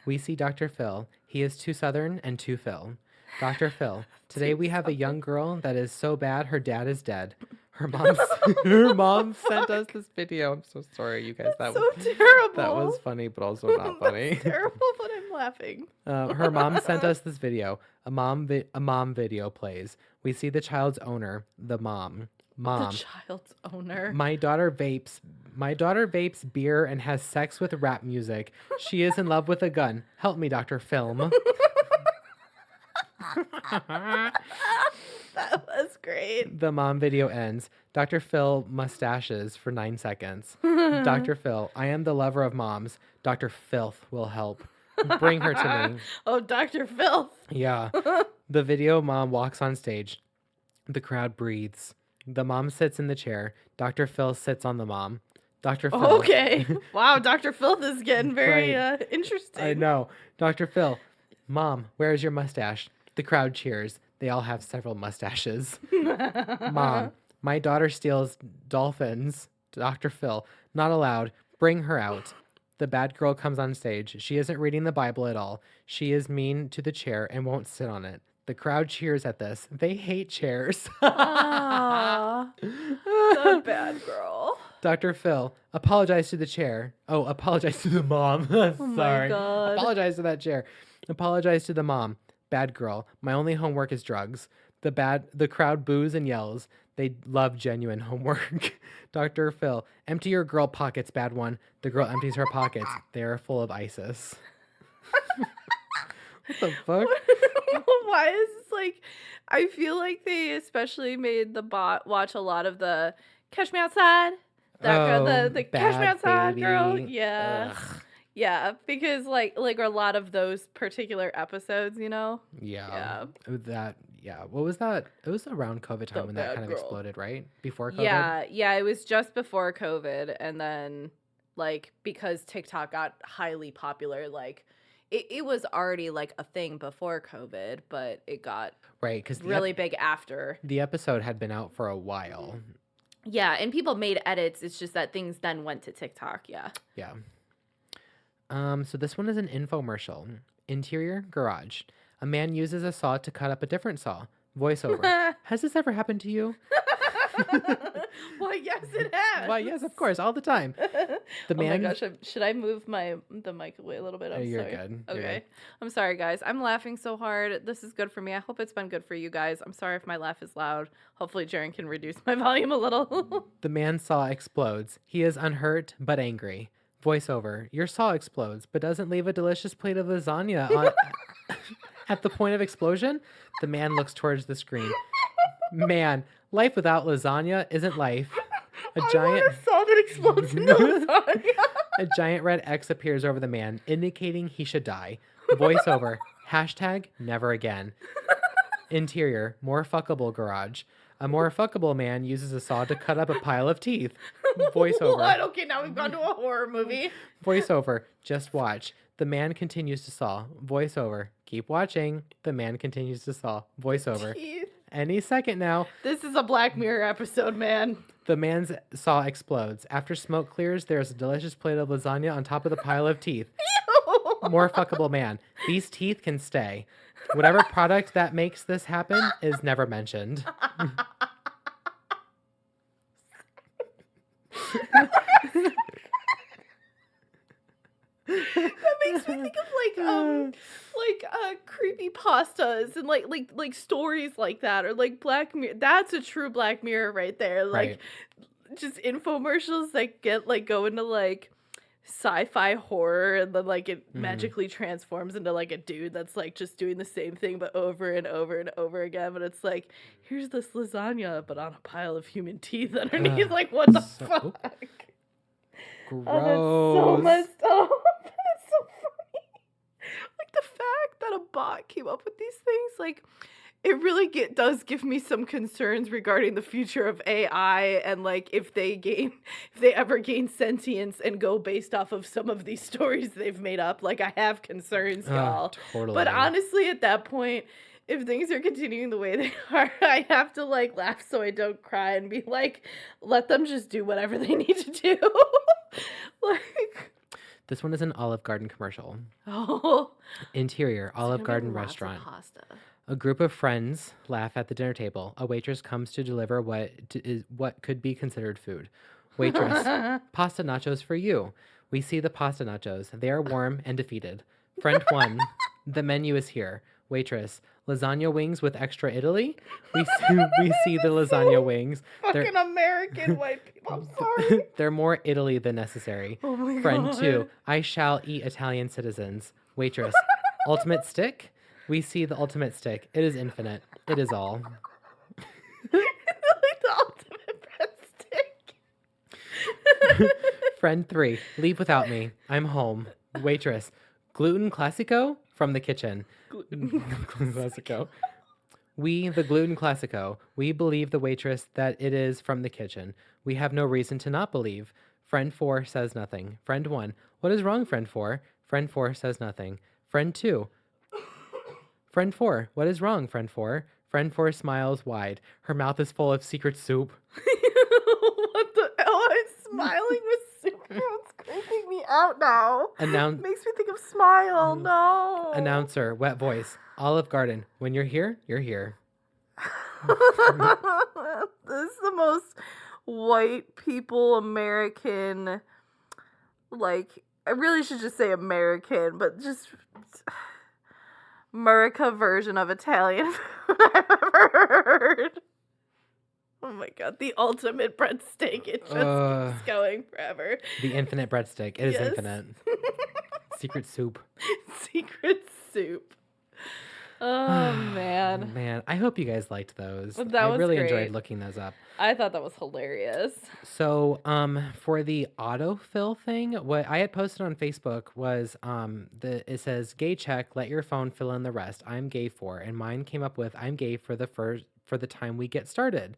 [SPEAKER 2] We see Dr. Phil. He is too Southern and too Phil. Dr. Phil. Today we have a young girl that is so bad her dad is dead. Her mom, her mom sent us this video. I'm so sorry, you guys.
[SPEAKER 1] That's so terrible.
[SPEAKER 2] That was funny, but also not funny.
[SPEAKER 1] That's terrible, but I'm laughing.
[SPEAKER 2] Her mom sent us this video. A mom video plays. We see the child's owner, the mom. Mom.
[SPEAKER 1] The child's owner.
[SPEAKER 2] My daughter vapes beer and has sex with rap music. She is in love with a gun. Help me, Dr. Film.
[SPEAKER 1] That was great.
[SPEAKER 2] The mom video ends. Dr. Phil mustaches for 9 seconds. Dr. Phil, I am the lover of moms. Dr. Filth will help. Bring her to me.
[SPEAKER 1] Oh, Dr. Filth.
[SPEAKER 2] Yeah. The video mom walks on stage. The crowd breathes. The mom sits in the chair. Dr. Phil sits on the mom. Dr. Phil.
[SPEAKER 1] Okay. Wow, Dr. Filth is getting very interesting.
[SPEAKER 2] I know. Dr. Phil. Mom, where is your mustache? The crowd cheers. They all have several mustaches. Mom, my daughter steals dolphins. Dr. Phil. Not allowed. Bring her out. The bad girl comes on stage. She isn't reading the Bible at all. She is mean to the chair and won't sit on it. The crowd cheers at this. They hate chairs.
[SPEAKER 1] Aww, the bad girl.
[SPEAKER 2] Dr. Phil, apologize to the chair. Oh, apologize to the mom. Sorry.
[SPEAKER 1] Oh my God.
[SPEAKER 2] Apologize to that chair. Apologize to the mom. Bad girl. My only homework is drugs. The crowd boos and yells. They love genuine homework. Dr. Phil, empty your girl pockets, bad one. The girl empties her pockets. They are full of ISIS. What the fuck?
[SPEAKER 1] Why is this like? I feel like they especially made the bot watch a lot of the Catch Me Outside. That girl, the Catch Me
[SPEAKER 2] Bad
[SPEAKER 1] Outside
[SPEAKER 2] Baby.
[SPEAKER 1] girl. Yeah.
[SPEAKER 2] Ugh.
[SPEAKER 1] Yeah, because like a lot of those particular episodes, you know?
[SPEAKER 2] Yeah. What was that? It was around COVID time
[SPEAKER 1] The
[SPEAKER 2] when that
[SPEAKER 1] bad
[SPEAKER 2] kind of
[SPEAKER 1] girl.
[SPEAKER 2] exploded, right? Before COVID?
[SPEAKER 1] Yeah, it was just before COVID, and then like because TikTok got highly popular, like it was already like a thing before COVID, but it got
[SPEAKER 2] Right, because
[SPEAKER 1] really big after.
[SPEAKER 2] the episode had been out for a while.
[SPEAKER 1] Yeah, and people made edits. It's just that things then went to TikTok. Yeah.
[SPEAKER 2] Yeah. So this one is an infomercial. Interior garage. A man uses a saw to cut up a different saw. Voiceover. Has this ever happened to you?
[SPEAKER 1] Well, yes, it has.
[SPEAKER 2] Why, yes, of course, all the time. The man.
[SPEAKER 1] Oh my gosh, should I move the mic away a little bit? I'm
[SPEAKER 2] You're
[SPEAKER 1] sorry.
[SPEAKER 2] good. You're
[SPEAKER 1] Okay.
[SPEAKER 2] good.
[SPEAKER 1] I'm sorry, guys. I'm laughing so hard. This is good for me. I hope it's been good for you guys. I'm sorry if my laugh is loud. Hopefully, Jaron can reduce my volume a little.
[SPEAKER 2] The man's saw explodes. He is unhurt but angry. Voiceover. Your saw explodes, but doesn't leave a delicious plate of lasagna on at the point of explosion. The man looks towards the screen. Man, life without lasagna isn't life. A giant
[SPEAKER 1] saw that explodes into lasagna.
[SPEAKER 2] a giant red X appears over the man, indicating he should die. Voiceover. Hashtag never again. Interior. More fuckable garage. A more fuckable man uses a saw to cut up a pile of teeth. Voiceover.
[SPEAKER 1] What? Okay, now we've gone to a horror movie.
[SPEAKER 2] Voiceover. Just watch. The man continues to saw. Voiceover. Keep watching. The man continues to saw. Voiceover.
[SPEAKER 1] Teeth.
[SPEAKER 2] Any second now.
[SPEAKER 1] This is a Black Mirror episode, man.
[SPEAKER 2] The man's saw explodes. After smoke clears, there's a delicious plate of lasagna on top of the pile of teeth. More fuckable man. These teeth can stay. Whatever product that makes this happen is never mentioned.
[SPEAKER 1] That makes me think of creepy pastas and like stories like that, or like Black Mirror. That's a true Black Mirror right there. Like
[SPEAKER 2] Right.
[SPEAKER 1] just infomercials that get like go into like sci-fi horror, and then like it
[SPEAKER 2] Mhm.
[SPEAKER 1] magically transforms into like a dude that's like just doing the same thing but over and over and over again. But it's like, here's this lasagna but on a pile of human teeth underneath.
[SPEAKER 2] Ugh,
[SPEAKER 1] Like, what the
[SPEAKER 2] so
[SPEAKER 1] fuck? Oh, that's so
[SPEAKER 2] gross.
[SPEAKER 1] messed up. That's so funny. Like the fact that a bot came up with these things, like it really does give me some concerns regarding the future of AI, and like if they ever gain sentience and go based off of some of these stories they've made up. Like I have concerns, y'all. But
[SPEAKER 2] Totally.
[SPEAKER 1] honestly, at that point, if things are continuing the way they are, I have to like laugh so I don't cry and be like, let them just do whatever they need to do. Like,
[SPEAKER 2] This one is an Olive Garden commercial.
[SPEAKER 1] oh,
[SPEAKER 2] Interior,
[SPEAKER 1] it's
[SPEAKER 2] Olive
[SPEAKER 1] gonna be
[SPEAKER 2] Garden
[SPEAKER 1] lots of
[SPEAKER 2] restaurant.
[SPEAKER 1] pasta.
[SPEAKER 2] A group of friends laugh at the dinner table. A waitress comes to deliver what could be considered food. Waitress, pasta nachos for you. We see the pasta nachos. They are warm and defeated. Friend one, the menu is here. Waitress, lasagna wings with extra Italy. We see the lasagna wings. They're
[SPEAKER 1] Fucking American white people. I'm sorry.
[SPEAKER 2] they're more Italy than necessary.
[SPEAKER 1] Oh my
[SPEAKER 2] Friend two,
[SPEAKER 1] god.
[SPEAKER 2] I shall eat Italian citizens. Waitress, ultimate stick. We see the ultimate stick. It is infinite. It is all.
[SPEAKER 1] Like the ultimate breadstick.
[SPEAKER 2] Friend three, leave without me. I'm home. Waitress, gluten classico from the kitchen. Gluten classico. We, the gluten classico, we believe the waitress that it is from the kitchen. We have no reason to not believe. Friend four says nothing. Friend one, what is wrong, friend four? Friend four says nothing. Friend two, friend four, what is wrong, friend four? Friend four smiles wide. Her mouth is full of secret soup.
[SPEAKER 1] What the hell? I'm smiling with soup. It's creeping me out now.
[SPEAKER 2] Announce
[SPEAKER 1] Makes me think of Smile. No.
[SPEAKER 2] Announcer, wet voice. Olive Garden. When you're here, you're here.
[SPEAKER 1] This is the most white people American, like, I really should just say American, but just America version of Italian food I've ever heard. Oh my god, the ultimate breadstick. It just keeps going forever.
[SPEAKER 2] The infinite breadstick. It is
[SPEAKER 1] Yes.
[SPEAKER 2] infinite. Secret soup.
[SPEAKER 1] Secret soup. Oh man.
[SPEAKER 2] Man, I hope you guys liked those.
[SPEAKER 1] That
[SPEAKER 2] I
[SPEAKER 1] was
[SPEAKER 2] really
[SPEAKER 1] great.
[SPEAKER 2] enjoyed looking those up.
[SPEAKER 1] I thought that was hilarious.
[SPEAKER 2] So, for the autofill thing, what I had posted on Facebook was it says gay check, let your phone fill in the rest. I'm gay for, and mine came up with I'm gay for the time we get started.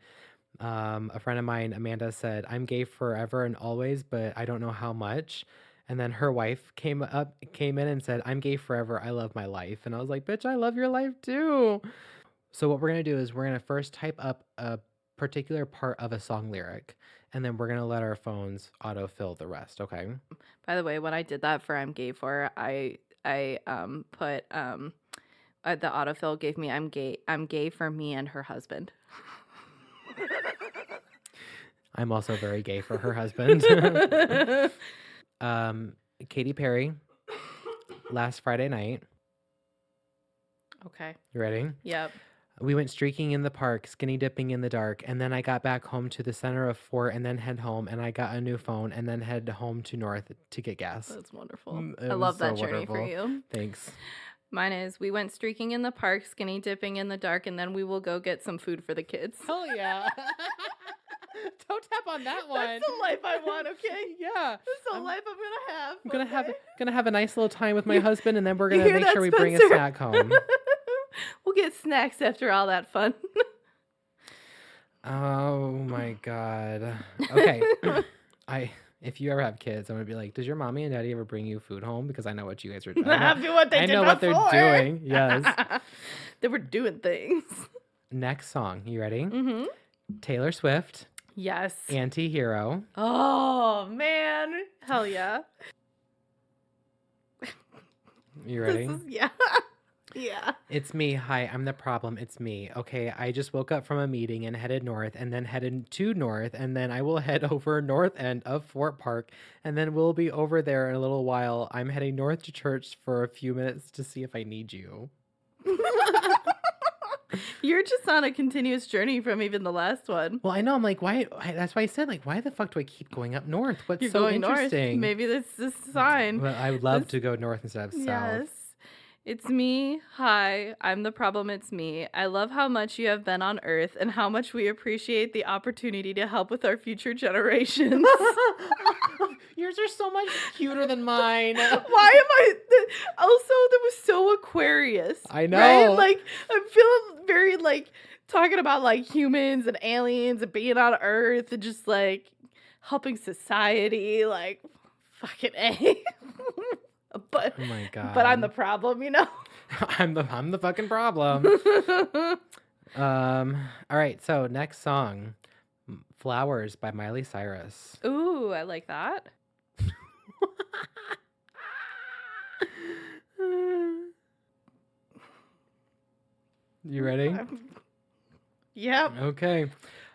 [SPEAKER 2] A friend of mine, Amanda, said I'm gay forever and always, but I don't know how much. And then her wife came in and said, I'm gay forever. I love my life. And I was like, bitch, I love your life too. So what we're going to do is we're going to first type up a particular part of a song lyric, and then we're going to let our phones autofill the rest. Okay.
[SPEAKER 1] By the way, when I did that for I'm gay for, I put the autofill gave me I'm gay for me and her husband.
[SPEAKER 2] I'm also very gay for her husband. Katy Perry, last Friday night.
[SPEAKER 1] Okay.
[SPEAKER 2] You ready?
[SPEAKER 1] Yep.
[SPEAKER 2] We went streaking in the park, skinny dipping in the dark, and then I got back home to the center of Fort and then head home, and I got a new phone and then head home to North to get gas.
[SPEAKER 1] That's wonderful.
[SPEAKER 2] It
[SPEAKER 1] I
[SPEAKER 2] was
[SPEAKER 1] love
[SPEAKER 2] so
[SPEAKER 1] that journey for
[SPEAKER 2] wonderful.
[SPEAKER 1] you.
[SPEAKER 2] Thanks.
[SPEAKER 1] Mine is we went streaking in the park, skinny dipping in the dark, and then we will go get some food for the kids.
[SPEAKER 2] Hell yeah. Don't tap on that one.
[SPEAKER 1] That's the life I want, okay?
[SPEAKER 2] Yeah.
[SPEAKER 1] That's the life I'm gonna have.
[SPEAKER 2] I'm gonna have a nice little time with my husband, and then we're
[SPEAKER 1] You
[SPEAKER 2] gonna
[SPEAKER 1] hear
[SPEAKER 2] make
[SPEAKER 1] that,
[SPEAKER 2] sure we bring a
[SPEAKER 1] Spencer?
[SPEAKER 2] snack home.
[SPEAKER 1] We'll get snacks after all that fun.
[SPEAKER 2] Oh my god. Okay. If you ever have kids, I'm gonna be like, does your mommy and daddy ever bring you food home? Because I know what you guys are doing. I know what they're doing. Yes.
[SPEAKER 1] They were doing things.
[SPEAKER 2] Next song. You ready?
[SPEAKER 1] Mm-hmm.
[SPEAKER 2] Taylor Swift,
[SPEAKER 1] Yes.
[SPEAKER 2] Anti-Hero.
[SPEAKER 1] Oh, man. Hell yeah.
[SPEAKER 2] You ready?
[SPEAKER 1] Yeah. Yeah.
[SPEAKER 2] It's me. Hi, I'm the problem. It's me. Okay, I just woke up from a meeting and headed north and then headed to north and then I will head over north end of Fort Park and then we'll be over there in a little while. I'm heading north to church for a few minutes to see if I need you.
[SPEAKER 1] You're just on a continuous journey from even the last one.
[SPEAKER 2] Well, I know. I'm like, why? That's why I said, like, why the fuck do I keep going up north? What's
[SPEAKER 1] You're
[SPEAKER 2] so
[SPEAKER 1] going north.
[SPEAKER 2] interesting?
[SPEAKER 1] Maybe this is a sign.
[SPEAKER 2] Well, I would love to go north instead of south.
[SPEAKER 1] Yes. It's me. Hi, I'm the problem. It's me. I love how much you have been on Earth and how much we appreciate the opportunity to help with our future generations.
[SPEAKER 2] Yours are so much cuter than mine.
[SPEAKER 1] Why am I? Also, that was so Aquarius.
[SPEAKER 2] I know.
[SPEAKER 1] Right? Like, I'm feeling very, like, talking about, like, humans and aliens and being on Earth and just, like, helping society. Like, fucking A. But,
[SPEAKER 2] oh my God.
[SPEAKER 1] But I'm the problem, you know?
[SPEAKER 2] I'm the fucking problem. All right, so next song, Flowers by Miley Cyrus.
[SPEAKER 1] Ooh, I like that.
[SPEAKER 2] You ready?
[SPEAKER 1] Yep.
[SPEAKER 2] Okay.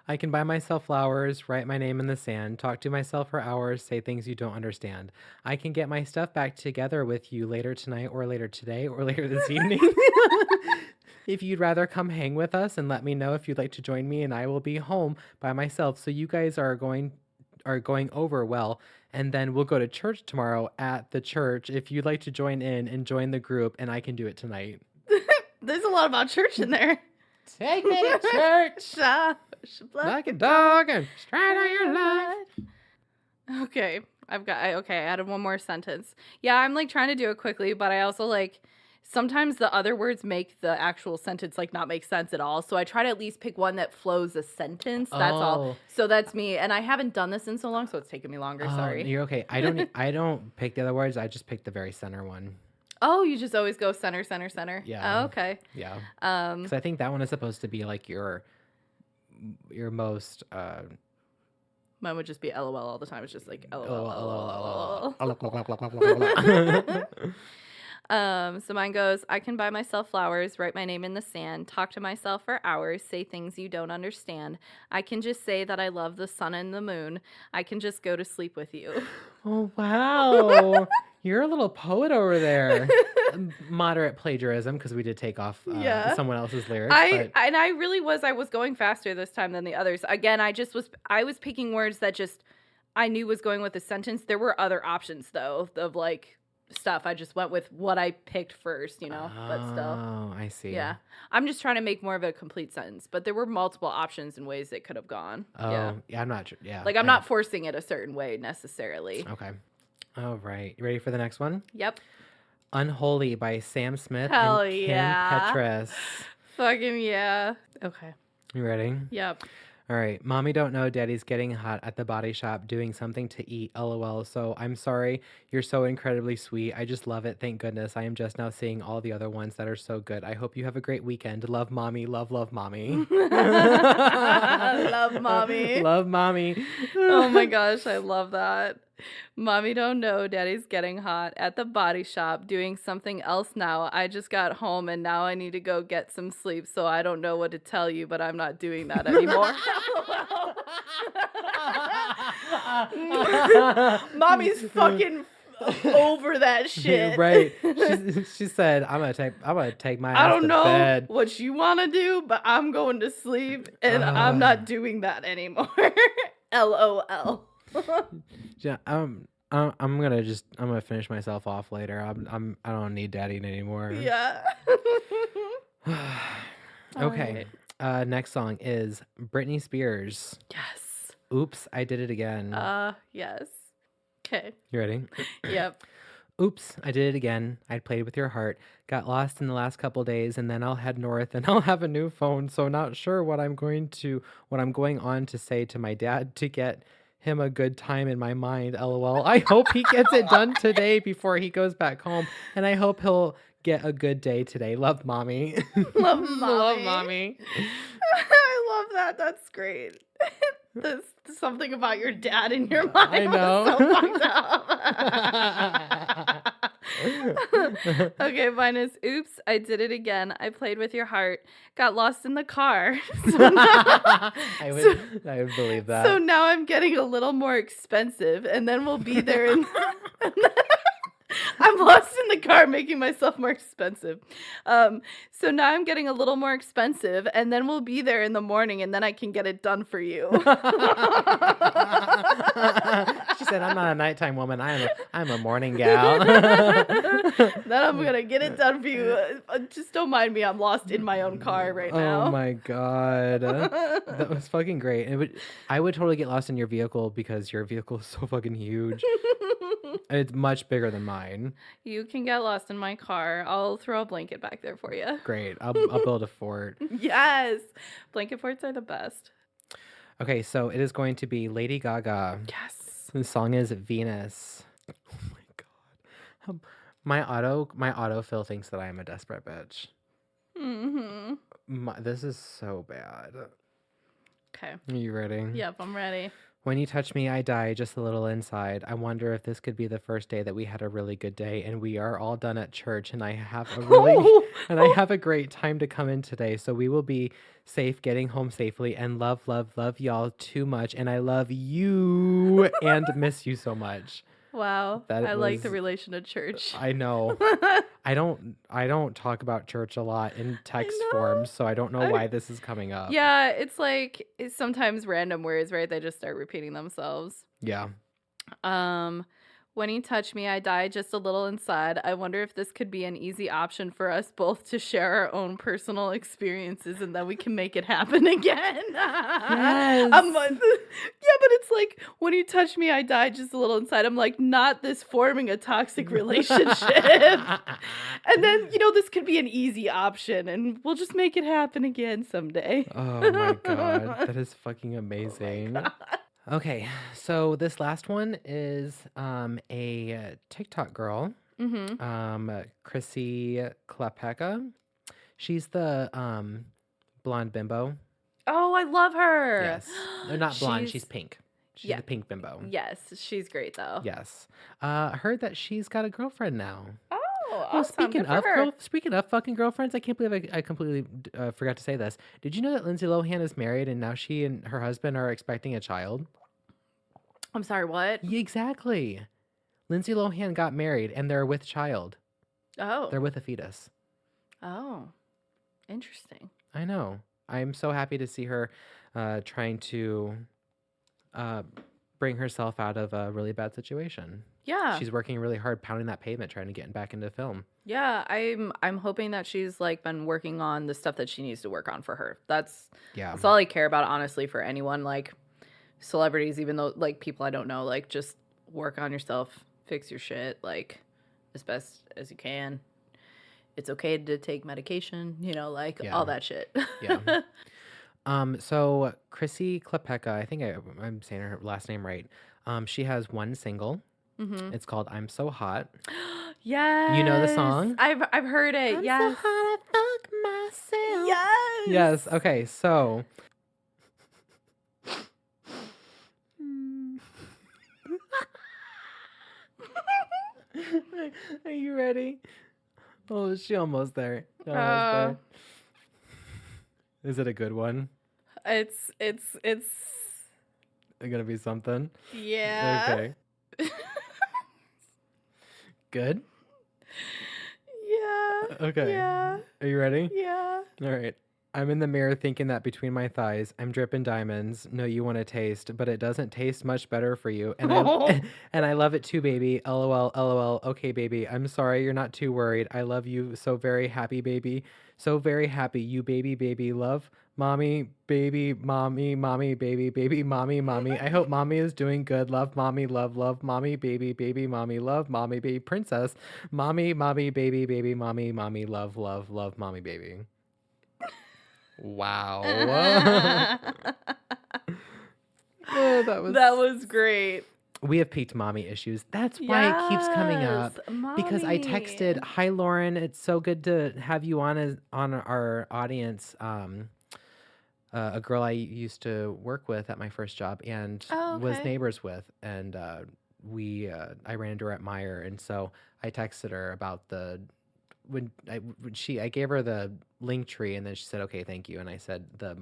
[SPEAKER 2] I can buy myself flowers, write my name in the sand, talk to myself for hours, say things you don't understand. I can get my stuff back together with you later tonight or later today or later this evening. If you'd rather come hang with us and let me know if you'd like to join me and I will be home by myself. So you guys are going over well. And then we'll go to church tomorrow at the church. If you'd like to join in and join the group and I can do it tonight.
[SPEAKER 1] There's a lot about church in there.
[SPEAKER 2] Take me to church. Like a dog and straight out your life.
[SPEAKER 1] Okay. I added one more sentence. Yeah, I'm like trying to do it quickly, but I also like sometimes the other words make the actual sentence like not make sense at all. So I try to at least pick one that flows a sentence. That's all. So that's me. And I haven't done this in so long, so it's taken me longer. Sorry.
[SPEAKER 2] You're okay. I don't pick the other words. I just pick the very center one.
[SPEAKER 1] Oh, you just always go center.
[SPEAKER 2] Yeah.
[SPEAKER 1] Oh, okay.
[SPEAKER 2] Yeah. Because I think that one is supposed to be like your most
[SPEAKER 1] mine would just be LOL all the time. It's just like LOL. So mine goes, I can buy myself flowers, write my name in the sand, talk to myself for hours, say things you don't understand. I can just say that I love the sun and the moon. I can just go to sleep with you.
[SPEAKER 2] Oh, wow. You're a little poet over there. Moderate plagiarism because we did take off someone else's lyrics.
[SPEAKER 1] I was going faster this time than the others. Again, I was picking words that just I knew was going with a sentence. There were other options though of like stuff. I just went with what I picked first, you know, but still.
[SPEAKER 2] Oh, I see.
[SPEAKER 1] Yeah. I'm just trying to make more of a complete sentence, but there were multiple options and ways it could have gone.
[SPEAKER 2] Oh, yeah, I'm not sure. Yeah.
[SPEAKER 1] Like I'm not forcing it a certain way necessarily.
[SPEAKER 2] Okay. All right. You ready for the next one?
[SPEAKER 1] Yep.
[SPEAKER 2] Unholy by Sam Smith
[SPEAKER 1] Hell
[SPEAKER 2] and Kim
[SPEAKER 1] yeah.
[SPEAKER 2] Petras.
[SPEAKER 1] Fucking yeah. Okay.
[SPEAKER 2] You ready?
[SPEAKER 1] Yep.
[SPEAKER 2] All right. Mommy don't know daddy's getting hot at the body shop doing something to eat. LOL. So I'm sorry. You're so incredibly sweet. I just love it. Thank goodness. I am just now seeing all the other ones that are so good. I hope you have a great weekend. Love mommy. Love mommy.
[SPEAKER 1] Love mommy.
[SPEAKER 2] Love mommy.
[SPEAKER 1] Oh my gosh. I love that. Mommy don't know daddy's getting hot at the body shop doing something else now. I just got home and now I need to go get some sleep. So I don't know what to tell you, but I'm not doing that anymore. Mommy's fucking over that shit.
[SPEAKER 2] Right. She said, I'm gonna take my ass
[SPEAKER 1] I don't
[SPEAKER 2] to
[SPEAKER 1] know
[SPEAKER 2] bed.
[SPEAKER 1] what you want to do, but I'm going to sleep and I'm not doing that anymore. LOL.
[SPEAKER 2] Yeah, I'm gonna finish myself off later. I don't need daddy anymore.
[SPEAKER 1] Yeah.
[SPEAKER 2] Okay. Next song is Britney Spears.
[SPEAKER 1] Yes.
[SPEAKER 2] Oops, I did it again.
[SPEAKER 1] Yes. Okay.
[SPEAKER 2] You ready?
[SPEAKER 1] Yep.
[SPEAKER 2] Oops, I did it again. I played with your heart. Got lost in the last couple days, and then I'll head north and I'll have a new phone. So not sure what I'm going on to say to my dad to get him a good time in my mind. LOL. I hope he gets it done today before he goes back home, and I hope he'll get a good day today. Love, mommy.
[SPEAKER 1] Love, mommy.
[SPEAKER 2] Love, mommy.
[SPEAKER 1] I love that. That's great. There's something about your dad in your mind.
[SPEAKER 2] I know.
[SPEAKER 1] Was so fucked up. Okay, mine is oops, I did it again. I played with your heart. Got lost in the car. So now,
[SPEAKER 2] I
[SPEAKER 1] so,
[SPEAKER 2] would believe
[SPEAKER 1] so
[SPEAKER 2] that.
[SPEAKER 1] now I'm getting a little more expensive, and then we'll be there in I'm lost in the car making myself more expensive. So now I'm getting a little more expensive, and then we'll be there in the morning, and then I can get it done for you.
[SPEAKER 2] She said, "I'm not a nighttime woman. I'm a morning gal."
[SPEAKER 1] Then I'm gonna get it done for you. Just don't mind me. I'm lost in my own car right
[SPEAKER 2] Oh
[SPEAKER 1] now.
[SPEAKER 2] my god, that was fucking great. I would totally get lost in your vehicle because your vehicle is so fucking huge. It's much bigger than mine.
[SPEAKER 1] You can get lost in my car. I'll throw a blanket back there for you.
[SPEAKER 2] Great. I'll build a fort.
[SPEAKER 1] Yes. Blanket forts are the best.
[SPEAKER 2] Okay, so it is going to be Lady Gaga.
[SPEAKER 1] Yes.
[SPEAKER 2] The song is Venus. Oh my god. My autofill thinks that I am a desperate bitch. This is so bad.
[SPEAKER 1] Okay.
[SPEAKER 2] Are you ready?
[SPEAKER 1] Yep, I'm ready.
[SPEAKER 2] When you touch me, I die just a little inside. I wonder if this could be the first day that we had a really good day and we are all done at church and I have a great time to come in today. So we will be safe getting home safely and love y'all too much. And I love you and miss you so much.
[SPEAKER 1] Wow.
[SPEAKER 2] That
[SPEAKER 1] I like the
[SPEAKER 2] was-
[SPEAKER 1] relation to church.
[SPEAKER 2] I know. I don't talk about church a lot in text form, so I don't know why this is coming up.
[SPEAKER 1] Yeah, it's like it's sometimes random words, right? They just start repeating themselves.
[SPEAKER 2] Yeah.
[SPEAKER 1] When you touch me, I die just a little inside. I wonder if this could be an easy option for us both to share our own personal experiences and then we can make it happen again.
[SPEAKER 2] Yes.
[SPEAKER 1] Yeah, but it's like, when you touch me, I die just a little inside. I'm like, not this forming a toxic relationship. And then, this could be an easy option and we'll just make it happen again someday.
[SPEAKER 2] Oh my god, that is fucking amazing. Okay, so this last one is a TikTok girl, Chrissy Chlapecka. She's the blonde bimbo.
[SPEAKER 1] Oh, I love her.
[SPEAKER 2] Yes, they're not blonde. She's pink. She's
[SPEAKER 1] Yeah.
[SPEAKER 2] the pink bimbo.
[SPEAKER 1] Yes, she's great though.
[SPEAKER 2] Yes, heard that she's got a girlfriend now.
[SPEAKER 1] Oh,
[SPEAKER 2] Oh,
[SPEAKER 1] awesome.
[SPEAKER 2] speaking of fucking girlfriends, I can't believe I completely forgot to say this. Did you know that Lindsay Lohan is married and now she and her husband are expecting a child?
[SPEAKER 1] I'm sorry, what?
[SPEAKER 2] Yeah, exactly. Lindsay Lohan got married and they're with child.
[SPEAKER 1] Oh.
[SPEAKER 2] They're with a fetus.
[SPEAKER 1] Oh. Interesting.
[SPEAKER 2] I know. I'm so happy to see her trying to bring herself out of a really bad situation.
[SPEAKER 1] Yeah.
[SPEAKER 2] She's working really hard, pounding that pavement, trying to get back into film.
[SPEAKER 1] Yeah, I'm hoping that she's like been working on the stuff that she needs to work on for her. That's all I care about, honestly, for anyone, like celebrities, even though like people I don't know, like just work on yourself, fix your shit, like as best as you can. It's okay to take medication, all that shit.
[SPEAKER 2] Yeah. So Chrissy Chlapecka, I think I'm saying her last name right. She has one single.
[SPEAKER 1] Mm-hmm.
[SPEAKER 2] It's called "I'm So Hot."
[SPEAKER 1] Yes.
[SPEAKER 2] You know the song?
[SPEAKER 1] I've heard it.
[SPEAKER 2] I'm
[SPEAKER 1] yes.
[SPEAKER 2] so hot, I fuck myself.
[SPEAKER 1] Yes.
[SPEAKER 2] Yes. Okay. So. Are you ready? Oh, is she almost there? Almost there. Is it a good one?
[SPEAKER 1] It's
[SPEAKER 2] Gonna be something?
[SPEAKER 1] yeah.
[SPEAKER 2] Okay. Good?
[SPEAKER 1] Yeah.
[SPEAKER 2] Okay.
[SPEAKER 1] Yeah.
[SPEAKER 2] Are you ready?
[SPEAKER 1] Yeah.
[SPEAKER 2] All right. I'm in the mirror thinking that between my thighs, I'm dripping diamonds. No, you want to taste, but it doesn't taste much better for you. And I love it too, baby. LOL, LOL. Okay, baby. I'm sorry. You're not too worried. I love you so very happy, baby. So very happy. You baby, love. Mommy, baby, mommy, baby, mommy. I hope mommy is doing good. Love, mommy, love, mommy, baby, mommy, love, mommy, baby, princess. Mommy, baby, mommy, love, mommy, baby. Wow. Oh,
[SPEAKER 1] that was great.
[SPEAKER 2] We have peaked mommy issues. That's why it keeps coming up. Because I
[SPEAKER 1] Mommy.
[SPEAKER 2] texted, "Hi Lauren, it's so good to have you on our audience." A girl I used to work with at my first job and was
[SPEAKER 1] okay.
[SPEAKER 2] neighbors with, and I ran into her at Meyer, and so I texted her about I gave her the link tree, and then she said, "Okay, thank you." And I said, the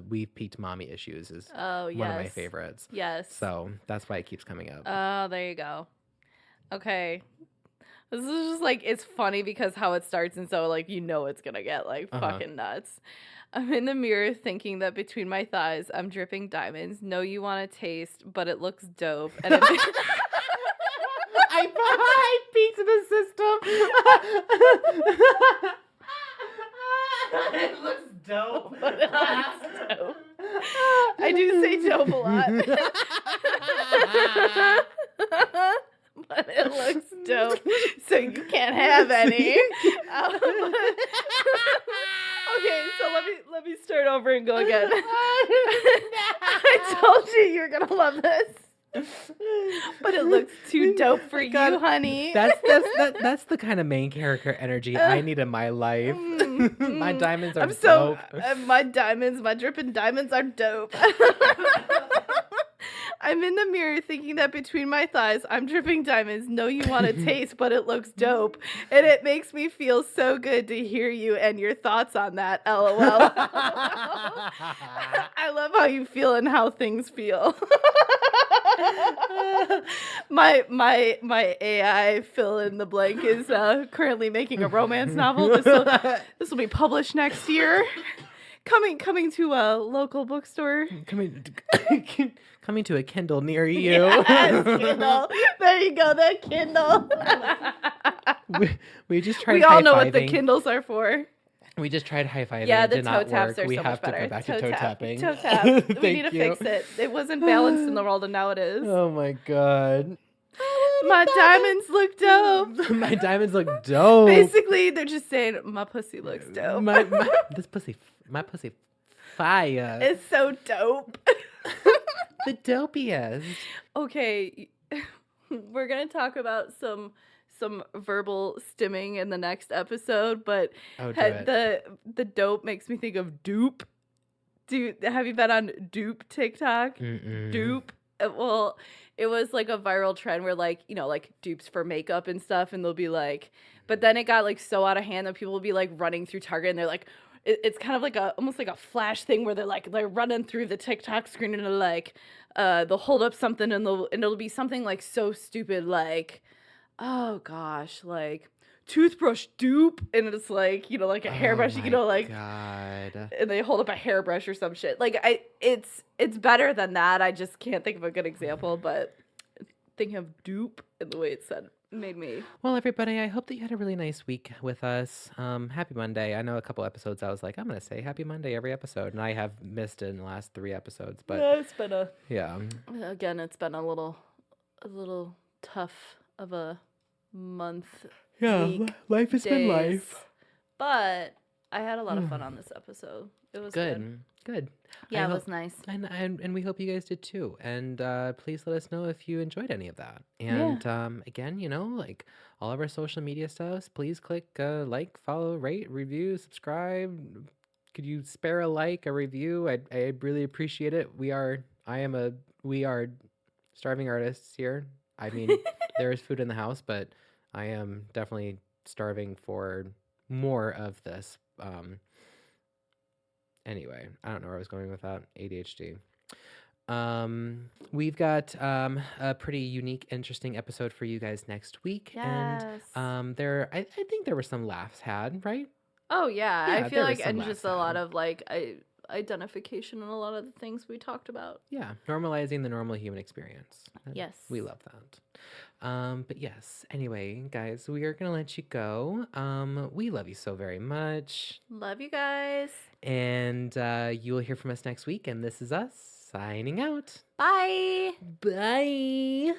[SPEAKER 2] We've Peaked Mommy Issues" is
[SPEAKER 1] Oh,
[SPEAKER 2] one of my
[SPEAKER 1] yes.
[SPEAKER 2] favorites.
[SPEAKER 1] Yes.
[SPEAKER 2] So that's why it keeps coming up.
[SPEAKER 1] Oh, there you go. Okay. This is just like, it's funny because how it starts, and so like it's gonna get like fucking nuts. I'm in the mirror thinking that between my thighs I'm dripping diamonds. Know you want to taste, but it looks dope. And
[SPEAKER 2] I peeked the system. It looks dope.
[SPEAKER 1] But it looks dope. I do say dope a lot. But it looks dope, so you can't have any. Okay, so let me start over and go again. I told you you're gonna love this. But it looks too dope for you, honey.
[SPEAKER 2] That's the kind of main character energy I need in my life. My diamonds are dope.
[SPEAKER 1] My dripping diamonds are dope. I'm in the mirror thinking that between my thighs I'm dripping diamonds. Know you want to taste, but it looks dope. And it makes me feel so good to hear you and your thoughts on that, LOL. I love how you feel and how things feel. My AI fill in the blank is currently making a romance novel. This will be published next year. Coming to a local bookstore.
[SPEAKER 2] Coming to a Kindle near you.
[SPEAKER 1] Yes, Kindle. There you go, the Kindle.
[SPEAKER 2] we just tried.
[SPEAKER 1] We all know what the Kindles are for.
[SPEAKER 2] We just tried high-fiving.
[SPEAKER 1] Yeah,
[SPEAKER 2] it
[SPEAKER 1] the
[SPEAKER 2] did
[SPEAKER 1] toe
[SPEAKER 2] not
[SPEAKER 1] taps
[SPEAKER 2] work.
[SPEAKER 1] are
[SPEAKER 2] We
[SPEAKER 1] so
[SPEAKER 2] have
[SPEAKER 1] much
[SPEAKER 2] to
[SPEAKER 1] better.
[SPEAKER 2] go back to toe tapping.
[SPEAKER 1] Toe tap. We need to fix it. It wasn't balanced in the world, and now it is.
[SPEAKER 2] Oh my god.
[SPEAKER 1] My diamonds look dope.
[SPEAKER 2] My diamonds look dope.
[SPEAKER 1] Basically, they're just saying my pussy looks dope.
[SPEAKER 2] My pussy fire.
[SPEAKER 1] It's so dope.
[SPEAKER 2] The dopiest.
[SPEAKER 1] Okay, we're gonna talk about some verbal stimming in the next episode, but the dope makes me think of dupe. Have you been on dupe TikTok?
[SPEAKER 2] Mm-mm.
[SPEAKER 1] Dupe. Well, it was like a viral trend where like dupes for makeup and stuff, and they'll be like, but then it got like so out of hand that people will be like running through Target and they're like, it's kind of like almost like a flash thing where they're running through the TikTok screen and they're like, they'll hold up something and it'll be something like so stupid like, oh gosh, like toothbrush dupe, and it's like like a hairbrush, like
[SPEAKER 2] God.
[SPEAKER 1] And they hold up a hairbrush or some shit. Like it's better than that. I just can't think of a good example, but thinking of dupe and the way it's said made me.
[SPEAKER 2] Well, everybody, I hope that you had a really nice week with us. Happy Monday. I know a couple episodes I was like, I'm gonna say Happy Monday every episode, and I have missed it in the last 3 episodes. But
[SPEAKER 1] yeah, it's been it's been a little tough of a month.
[SPEAKER 2] Yeah,
[SPEAKER 1] week,
[SPEAKER 2] life has been life.
[SPEAKER 1] But I had a lot of fun on this episode. It was good. Yeah, it was nice.
[SPEAKER 2] And we hope you guys did too. And please let us know if you enjoyed any of that. And again, like all of our social media stuff, please click like, follow, rate, review, subscribe. Could you spare a like, a review? I really appreciate it. We are starving artists here. I mean, there is food in the house, but I am definitely starving for more of this. Anyway, I don't know where I was going with that. ADHD. We've got a pretty unique, interesting episode for you guys next week.
[SPEAKER 1] Yes.
[SPEAKER 2] And I think there were some laughs had, right?
[SPEAKER 1] Oh yeah, I feel like, and just a lot
[SPEAKER 2] had.
[SPEAKER 1] of like identification in a lot of the things we talked about.
[SPEAKER 2] Yeah, normalizing the normal human experience.
[SPEAKER 1] Yes.
[SPEAKER 2] We love that. But yes, anyway, guys, we are going to let you go. We love you so very much.
[SPEAKER 1] Love you guys.
[SPEAKER 2] And you will hear from us next week. And this is us signing out.
[SPEAKER 1] Bye.
[SPEAKER 2] Bye.